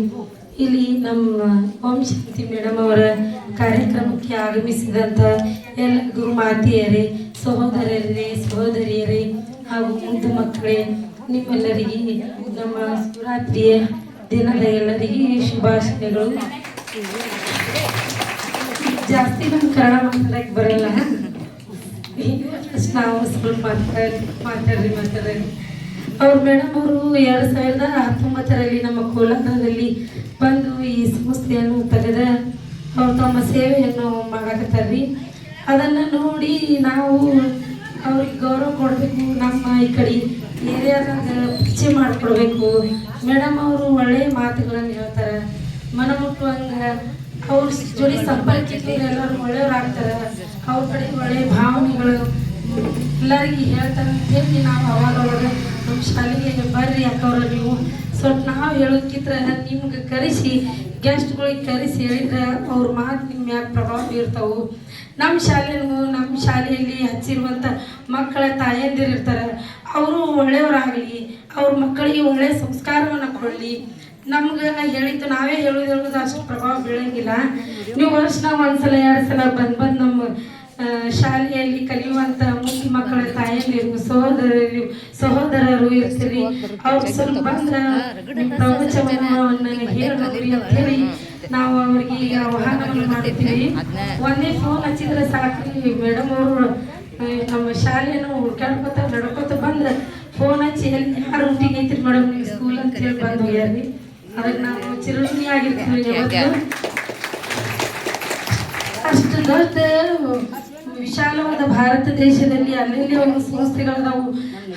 Speaker 4: ಇಲ್ಲಿ ನಮ್ಮ ಓಂ ಶಾಂತಿ ಮೇಡಮ್ ಅವರ ಕಾರ್ಯಕ್ರಮಕ್ಕೆ ಆಗಮಿಸಿದಂಥ ಎಲ್ಲ ಗುರುಮಾತೆಯರೇ, ಸಹೋದರಿಯರೇ ಹಾಗೂ ಮುದ್ದು ಮಕ್ಕಳೇ, ನಿಮ್ಮೆಲ್ಲರಿಗೆ ನಮ್ಮ ಶಿವರಾತ್ರಿಯ ದಿನದ ಎಲ್ಲರಿಗೆ ಶುಭಾಶಯಗಳು. ಜಾಸ್ತಿ ನಮ್ಮ ಕನ್ನಡ ಮಾತಾಡಕ್ಕೆ ಬರಲ್ಲ, ನಾವು ಸ್ವಲ್ಪ ಮಾತಾಡ್ರಿ. ಅವ್ರು ಮೇಡಮ್ ಅವರು 2019ರಲ್ಲಿ ನಮ್ಮ ಕೋಲಾರದಲ್ಲಿ ಬಂದು ಈ ಸಂಸ್ಥೆಯನ್ನು ತೆಗೆದ ಅವ್ರು ತಮ್ಮ ಸೇವೆಯನ್ನು ಮಾಡಕತ್ತಾರ್ರಿ. ಅದನ್ನು ನೋಡಿ ನಾವು ಅವ್ರಿಗೆ ಗೌರವ ಕೊಡಬೇಕು, ನಮ್ಮ ಈ ಕಡೆ ಏರಿಯಾದಾಗ ಪರಿಚಯ ಮಾಡಿಕೊಡ್ಬೇಕು. ಮೇಡಮ್ ಅವರು ಒಳ್ಳೆಯ ಮಾತುಗಳನ್ನು ಹೇಳ್ತಾರೆ, ಮನ ಮುಟ್ಟುವಂಗೆ. ಅವ್ರ ಜೋಡಿ ಸಂಪರ್ಕಿತ ಎಲ್ಲರೂ ಒಳ್ಳೆಯವ್ರಾಗ್ತಾರೆ, ಅವ್ರ ಕಡೆ ಒಳ್ಳೆಯ ಭಾವನೆಗಳು ಎಲ್ಲರಿಗೆ ಹೇಳ್ತಾರೆ ಅಂತ ಹೇಳಿ ನಾವು ಅವಾಗ ನಮ್ಮ ಶಾಲೆಗೆ ಬರ್ರಿ ಅಕ್ಕವ್ರ ನೀವು ಸ್ವಲ್ಪ ನಾವು ಹೇಳೋಕ್ಕಿಂತ ನಿಮ್ಗೆ ಕರೆಸಿ ಗೆಸ್ಟ್ಗಳಿಗೆ ಕರೆಸಿ ಹೇಳಿದ್ರೆ ಅವ್ರ ಮಾತು ನಿಮ್ಮ ಮ್ಯಾಗ ಪ್ರಭಾವ ಬೀರ್ತಾವೆ. ನಮ್ಮ ಶಾಲೆಯಲ್ಲಿ ಹಚ್ಚಿರುವಂಥ ಮಕ್ಕಳ ತಾಯಂದಿರಿರ್ತಾರೆ, ಅವರು ಒಳ್ಳೆಯವರಾಗಲಿ, ಅವ್ರ ಮಕ್ಕಳಿಗೆ ಒಳ್ಳೆಯ ಸಂಸ್ಕಾರವನ್ನು ಕೊಡಲಿ. ನಮ್ಗೆ ನಾವೇ ಹೇಳೋದು ಅಷ್ಟು ಪ್ರಭಾವ ಬೀಳಂಗಿಲ್ಲ. ನೀವು ವರ್ಷನಾಗ ಒಂದ್ಸಲ 2 ಸಲ ಬಂದು ನಮ್ಮ ಶಾಲೆಯಲ್ಲಿ ಕಲಿಯುವಂಥ ಮುಖ್ಯ ಮಕ್ಕಳ ತಾಯಂದಿರು ಸಹೋದರರು ಇರ್ತೀರಿ, ಅವ್ರು ಸ್ವಲ್ಪ ಬಂದ್ರೆ ನಿಮ್ಮ ಪ್ರವಚನವನ್ನು ಹೇಳಿ ಅಂತ ಹೇಳಿ ನಾವು ಅವ್ರಿಗೆ ಈಗ ಆಹ್ವಾನವನ್ನು ಮಾಡ್ತೀವಿ. ಒಂದೇ ಫೋನ್ ಹಚ್ಚಿದ್ರೆ ಸಾಕ್ರಿ, ಮೇಡಮ್ ಅವರು ನಮ್ಮ ಶಾಲೆಯನ್ನು ನಡ್ಕೋತ ಬಂದ್ರೆ ಫೋನ್ ಹಚ್ಚಿ ಎಲ್ಲಿ ಯಾರು ರೂಟಿಗೆ ಐತ್ರಿ ಮೇಡಮ್ ನಿಮ್ಮ ಸ್ಕೂಲ್ ಅಂತ ಹೇಳಿ ಬಂದು ಹೋಗ್ಯಾರಿ. ಅದಕ್ಕೆ ನಾವು ಚಿರಋಣಿ ಆಗಿರ್ತೀವಿ. ಅಷ್ಟು ದೊಡ್ಡ ವಿಶಾಲವಾದ ಭಾರತ ದೇಶದಲ್ಲಿ ಅಲ್ಲಲ್ಲಿ ಒಂದು ಸಂಸ್ಥೆಗಳದಾವು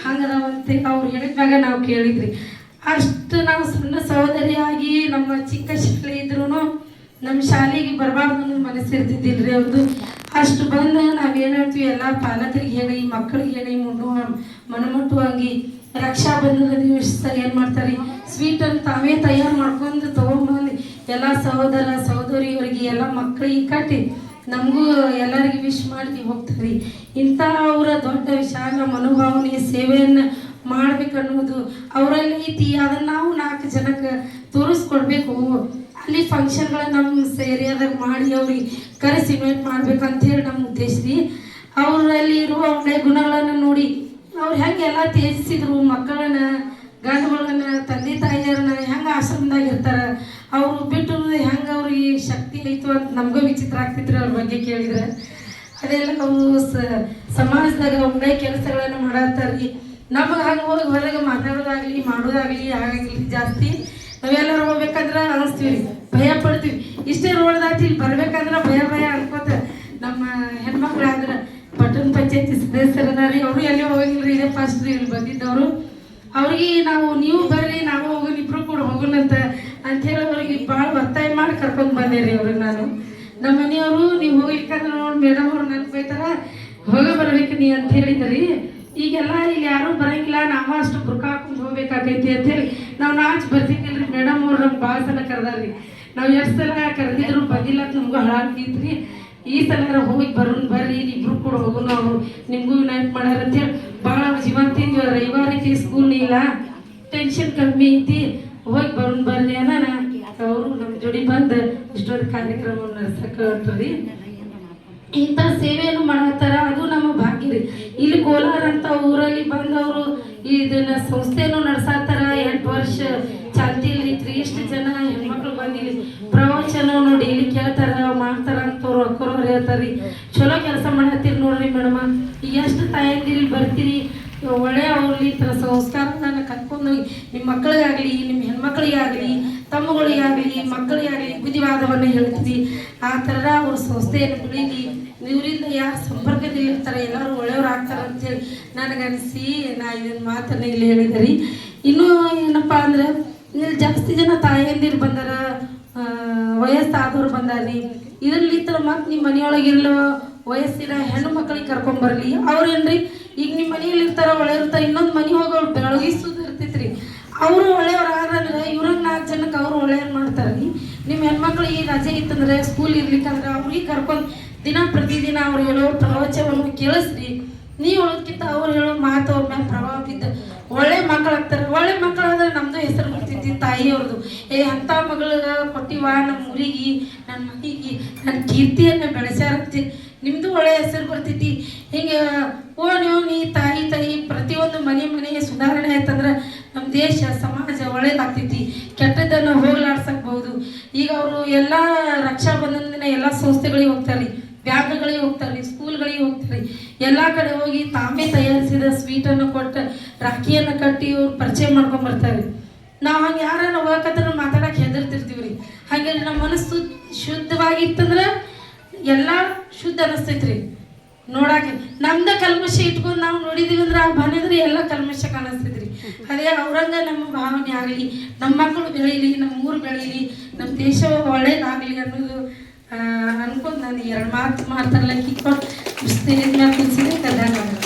Speaker 4: ಹಂಗದಾವಂತೆ ಅವ್ರು ಹೇಳಿದ್ಮ್ಯಾಗ ನಾವು ಕೇಳಿದ್ರಿ. ಅಷ್ಟು ನಾವು ಸಣ್ಣ ಸಹೋದರಿಯಾಗಿ ನಮ್ಮ ಚಿಕ್ಕ ಶಾಲೆ ಇದ್ರೂ ನಮ್ಮ ಶಾಲೆಗೆ ಬರಬಾರ್ದು ಅನ್ನೋ ಮನಸ್ಸಿರ್ತಿದ್ದಿಲ್ರಿ ಅವ್ರದ್ದು. ಅಷ್ಟು ಬಂದು ನಾವೇನು ಹೇಳ್ತೀವಿ ಎಲ್ಲ ಪಾಲಕರಿಗೆ ಹೇಳಿ ಮಕ್ಕಳಿಗೆ ಹೇಳಿ ಮನಮುಟ್ಟುವಾಗಿ ರಕ್ಷಾ ಬಂಧನದ ದಿವಸ ಏನು ಮಾಡ್ತಾರೆ ಸ್ವೀಟನ್ನು ತಾವೇ ತಯಾರು ಮಾಡ್ಕೊಂಡು ತೊಗೊಂಬಂದು ಎಲ್ಲ ಸಹೋದರ ಸಹೋದರಿಯವರಿಗೆ ಎಲ್ಲ ಮಕ್ಕಳಿಗೆ ಕಟ್ಟಿ ನಮಗೂ ಎಲ್ಲರಿಗೆ ವಿಶ್ ಮಾಡಿ ಹೋಗ್ತಾರೆ. ಇಂಥ ಅವರ ದೊಡ್ಡ ವಿಶಾಲ ಮನೋಭಾವನೆ ಸೇವೆಯನ್ನು ಮಾಡ್ಬೇಕನ್ನೋದು ಅವರಲ್ಲಿ ಐತಿ. ಅದನ್ನು ನಾವು 4 ಜನಕ್ಕೆ ತೋರಿಸ್ಕೊಡ್ಬೇಕು. ಅಲ್ಲಿ ಫಂಕ್ಷನ್ಗಳ ನಮ್ಮ ಏರಿಯಾದಾಗ ಮಾಡಿ ಅವ್ರಿಗೆ ಕರೆಸಿ ಇನ್ವೈಟ್ ಮಾಡ್ಬೇಕಂತೇಳಿ ನಮ್ಮ ಉದ್ದೇಶ ರೀ. ಅವರಲ್ಲಿ ಇರುವ ಒಳ್ಳೆಯ ಗುಣಗಳನ್ನು ನೋಡಿ ಅವ್ರು ಹೆಂಗೆ ಎಲ್ಲ ತ್ಯಜಿಸಿದ್ರು, ಮಕ್ಕಳನ್ನ ಗಂಡುಗಳನ್ನ ತಂದೆ ತಾಯಿಯರನ್ನ ಹೆಂಗೆ ಆಶ್ರಮದಾಗ ಇರ್ತಾರೆ, ಅವರು ಬಿಟ್ಟು ಹೆಂಗೆ ಅವ್ರಿಗೆ ಶಕ್ತಿ ಐತು ಅಂತ ನಮಗೂ ವಿಚಿತ್ರ ಆಗ್ತಿದ್ರು ಅವ್ರ ಬಗ್ಗೆ ಕೇಳಿದ್ರೆ. ಅದೆಲ್ಲ ಅವರು ಸಮಾಜದಾಗ ಒಳ್ಳೆಯ ಕೆಲಸಗಳನ್ನು ಮಾಡತ್ತಾರೆ. ನಮಗೆ ಹಂಗೆ ಹೋಗಿ ಹೊರಗೆ ಮಾತಾಡೋದಾಗಲಿ ಮಾಡೋದಾಗಲಿ ಆಗಲಿ ಜಾಸ್ತಿ ನಾವೆಲ್ಲರೂ ಹೋಗ್ಬೇಕಂದ್ರೆ ಅನಿಸ್ತೀವಿ, ಭಯ ಪಡ್ತೀವಿ. ಇಷ್ಟೇ ರೋಡ್ ದಾಟಿ ಇಲ್ಲಿ ಬರ್ಬೇಕಂದ್ರೆ ಭಯ ಅನ್ಕೋತ ನಮ್ಮ ಹೆಣ್ಮಕ್ಳಾದ್ರೆ ಪಟ್ಟಣ ಪಂಚಾಯತಿ ಸದಸ್ಯರದಾರಿ ಅವರು ಎಲ್ಲಿ ಹೋಗಿಲ್ರಿ, ಇದೇ ಫಸ್ಟ್ ಇಲ್ಲಿ ಬಂದಿದ್ದವರು. ಅವ್ರಿಗೆ ನಾವು ನೀವು ಬರ್ರಿ ನಾವು ಹೋಗೋಣ ಇಬ್ರು ಕೂಡ ಹೋಗೋಣಂತ ಅಂಥೇಳಿ ಅವ್ರಿಗೆ ಭಾಳ ಒತ್ತಾಯ ಮಾಡಿ ಕರ್ಕೊಂಡು ಬಂದೆ ರೀ ಅವ್ರಿಗೆ. ನಾನು ನಮ್ಮ ಮನೆಯವರು ನೀವು ಹೋಗ್ಲಿಕ್ಕಂದ್ರೆ ನೋಡಿ ಮೇಡಮ್ ಅವ್ರು ನನ್ಗೆ ಬೈತಾರ ಬರ್ಬೇಕು ನೀ ಅಂತ ಹೇಳಿದ್ರಿ. ಈಗೆಲ್ಲ ಇಲ್ಲಿ ಯಾರೂ ಬರಂಗಿಲ್ಲ, ನಾವು ಅಷ್ಟು ಬುರ್ಕ ಹಾಕೊಂಡು ಹೋಗ್ಬೇಕಾಗೈತಿ ಅಂತೇಳಿ ನಾವು ನಾಚ್ ಬರ್ತಿದ್ದಿಲ್ರಿ. ಮೇಡಮ್ ಅವ್ರು ನಮ್ಗೆ ಭಾಳ ಸಲ ಕರೆದಾರ್ರಿ. ನಾವು ಎಷ್ಟು ಸಲ ಕರೆದಿದ್ರು ಬಂದಿಲ್ಲ ಅಂತ ನಮಗೂ ಹಾಳಾಗ್ತಿದ್ರಿ. ಈ ಸಲ ಹೋಗಿ ಬರ್ರಿ ಇಬ್ರು ಕೂಡ ಹೋಗೋಣ, ಅವರು ನಿಮಗೂ ಯುನೈಟ್ ಮಾಡ್ಯಾರ ಅಂತೇಳಿ ಭಾಳ ಜೀವಂತಿಂದ ರವಿವಾರ ಐತಿ, ಸ್ಕೂಲ್ ಇಲ್ಲ, ಟೆನ್ಷನ್ ಕಮ್ಮಿ ಐತಿ, ಹೋಗಿ ಬರ್ರಿ ಅನ್ನ ಅವರು ನಮ್ಮ ಜೋಡಿ ಬಂದು ಇಷ್ಟೊಂದು ಕಾರ್ಯಕ್ರಮವನ್ನು ನಡೆಸಕ್ರಿ. ಇಂಥ ಸೇವೆಯನ್ನು ಮಾಡತ್ತಾರ, ಅದು ನಮ್ಮ ಭಾಗ್ಯ ರೀ. ಇಲ್ಲಿ ಕೋಲಾರ ಅಂತ ಊರಲ್ಲಿ ಬಂದವರು ಇದನ್ನ ಸಂಸ್ಥೆಯನ್ನು ನಡೆಸತ್ತಾರ. 8 ವರ್ಷ ಚಾಲ್ತಿಯಲ್ಲಿ ಐತ್ರಿ. ಎಷ್ಟು ಜನ ಹೆಣ್ಮಕ್ಳು ಬಂದಿಲ್ಲಿ ಪ್ರವಚನವನ್ನು ಡೈಲಿ ಕೇಳ್ತಾರ ಮಾಡ್ತಾರ ಅಂತವ್ರು ಅಕ್ಕವ್ರು ಹೇಳ್ತಾರ್ರಿ. ಚಲೋ ಕೆಲಸ ಮಾಡತ್ತೀರಿ ನೋಡ್ರಿ ಮೇಡಮ. ಈಗ ಎಷ್ಟು ತಾಯಂದಿರಿ ಬರ್ತೀರಿ, ಒಳ್ಳೆಯ ಅವ್ರಲ್ಲಿ ಈ ಥರ ಸಂಸ್ಕಾರಗಳನ್ನು ಕರ್ಕೊಂಡೋಗಿ ನಿಮ್ಮ ಮಕ್ಕಳಿಗಾಗಲಿ ನಿಮ್ಮ ಹೆಣ್ಮಕ್ಳಿಗಾಗಲಿ ತಮ್ಮಗಳಿಗಾಗಲಿ ಮಕ್ಕಳಿಗಾಗಲಿ ಬುದ್ಧಿವಾದವನ್ನು ಹೇಳ್ತೀವಿ. ಆ ಥರ ಅವ್ರ ಸಂಸ್ಥೆಯನ್ನು ಬೆಳೀಲಿ, ಇವರಿಂದ ಯಾರು ಸಂಪರ್ಕದಲ್ಲಿ ಇರ್ತಾರೆ ಎಲ್ಲರೂ ಒಳ್ಳೆಯವ್ರು ಆಗ್ತಾರೆ ಅಂತೇಳಿ ನನಗನ್ನಿಸಿ ನಾ ಇದನ್ನು ಮಾತನ್ನು ಇಲ್ಲಿ ಹೇಳಿದೆ. ಇನ್ನೂ ಏನಪ್ಪ ಅಂದ್ರೆ ಇಲ್ಲಿ ಜಾಸ್ತಿ ಜನ ತಾಯಂದಿರು ಬಂದಾರ, ವಯಸ್ಸಾದವ್ರು ಬಂದಾರ್ರಿ. ಇದರಲ್ಲಿ ಈ ಥರ ಮತ್ತು ನಿಮ್ಮ ಮನೆಯೊಳಗಿರಲು ವಯಸ್ಸಿನ ಹೆಣ್ಣು ಮಕ್ಕಳಿಗೆ ಕರ್ಕೊಂಬರ್ಲಿ. ಅವ್ರೇನ್ರಿ ಈಗ ನಿಮ್ಮ ಮನೆಯಲ್ಲಿ ಇರ್ತಾರ ಒಳ್ಳೆಯವ್ರು, ಇನ್ನೊಂದು ಮನೆ ಹೋಗಿ ಅವ್ರು ಬೆಳಗಿಸೋದು ಇರ್ತೈತ್ರಿ. ಅವರು ಒಳ್ಳೆಯವ್ರು ಆದ್ರೆ ಇವ್ರಿಗೆ 4 ಜನಕ್ಕೆ ಅವರು ಒಳ್ಳೆಯವ್ರು ಮಾಡ್ತಾರ್ರಿ. ನಿಮ್ಮ ಹೆಣ್ಮಕ್ಳಿಗೆ ರಜೆ ಇತ್ತಂದ್ರೆ ಸ್ಕೂಲ್ ಇರ್ಲಿಕ್ಕಂದ್ರೆ ಅವ್ರಿಗೆ ಕರ್ಕೊಂಡು ದಿನ ಪ್ರತಿದಿನ ಅವ್ರು ಹೇಳೋ ಪ್ರವಚನವನ್ನು ಕೇಳಿಸ್ರಿ. ನೀವು ಹೇಳೋದಕ್ಕಿಂತ ಅವ್ರು ಹೇಳೋ ಮಾತು ಅವ್ರ ಮೇಲೆ ಪ್ರಭಾವ ಬಿದ್ದು ಒಳ್ಳೆ ಮಕ್ಕಳಾಗ್ತಾರೆ. ಒಳ್ಳೆ ಮಕ್ಕಳಾದ್ರೆ ನಮ್ಮದು ಹೆಸರು ಬರ್ತೈತಿ ತಾಯಿಯವ್ರದ್ದು. ಅಂಥ ಮಗಳಿಗೆ ಕೊಟ್ಟಿವ ನಮ್ಮ ಊರಿಗೆ ನನ್ನ ಮನೆಗೆ ನನ್ನ ಕೀರ್ತಿಯನ್ನು ಬೆಳೆಸ್ಯಾರಂತೆ, ನಿಮ್ಮದು ಒಳ್ಳೆಯ ಹೆಸರು ಬರ್ತೈತಿ. ಹಿಂಗೆ ನೀವು ನೀ ತಾಯಿ ಪ್ರತಿಯೊಂದು ಮನೆ ಸುಧಾರಣೆ ಆಯ್ತಂದ್ರೆ ನಮ್ಮ ದೇಶ ಸಮಾಜ ಒಳ್ಳೇದಾಗ್ತೈತಿ, ಕೆಟ್ಟದ್ದನ್ನು ಹೋಗ್ಲಾಡ್ಸಕ್ಬಹುದು. ಈಗ ಅವರು ಎಲ್ಲ ರಕ್ಷಾ ಬಂಧನದಿಂದ ಎಲ್ಲ ಸಂಸ್ಥೆಗಳಿಗೆ ಹೋಗ್ತಾರೆ, ಬ್ಯಾಂಕ್ಗಳಿಗೆ ಹೋಗ್ತಾರೆ, ಸ್ಕೂಲ್ಗಳಿಗೆ ಹೋಗ್ತಾರೆ, ಎಲ್ಲ ಕಡೆ ಹೋಗಿ ತಾವೇ ತಯಾರಿಸಿದ ಸ್ವೀಟನ್ನು ಕೊಟ್ಟು ರಾಖಿಯನ್ನು ಕಟ್ಟಿ ಅವ್ರು ಪರಿಚಯ ಮಾಡ್ಕೊಂಬರ್ತಾರೆ. ನಾವು ಹಂಗೆ ಯಾರನ್ನ ಹೋಗಕತ್ರ ಮಾತಾಡಕ್ಕೆ ಹೆದರ್ತಿರ್ತೀವಿ ರೀ. ಹಾಗೆ ನಮ್ಮ ಮನಸ್ಸು ಶುದ್ಧವಾಗಿತ್ತಂದ್ರೆ ಎಲ್ಲ ಶುದ್ಧ ಅನಿಸ್ತೈತ್ರಿ ನೋಡಕ್ಕೆ. ನಮ್ದ ಕಲ್ಮಶ ಇಟ್ಕೊಂಡು ನಾವು ನೋಡಿದೀವಿ ಅಂದ್ರೆ ಆ ಬನಿದ್ರೆ ಎಲ್ಲ ಕಲ್ಮಶ ಕಾಣಿಸ್ತೈತ್ರಿ. ಅದೇ ಅವ್ರಂಗ ನಮ್ಮ ಭಾವನೆ ಆಗಲಿ, ನಮ್ಮ ಮಕ್ಕಳು ಬೆಳೀಲಿ, ನಮ್ಮ ಊರು ಬೆಳೀಲಿ, ನಮ್ಮ ದೇಶ ಒಳ್ಳೇದಾಗಲಿ ಅನ್ನೋದು ಅನ್ಕೊಂಡು ನಾನು 2 ಮಾತು ಮಾತಾಡ್ಲಿಕ್ಕೆ ಕಿತ್ಕೊಂಡು ಸ್ನೇಹಿತ ಮೇಲೆ ಕುದಿಸಿದೆ. ಧನ್ಯವಾದ.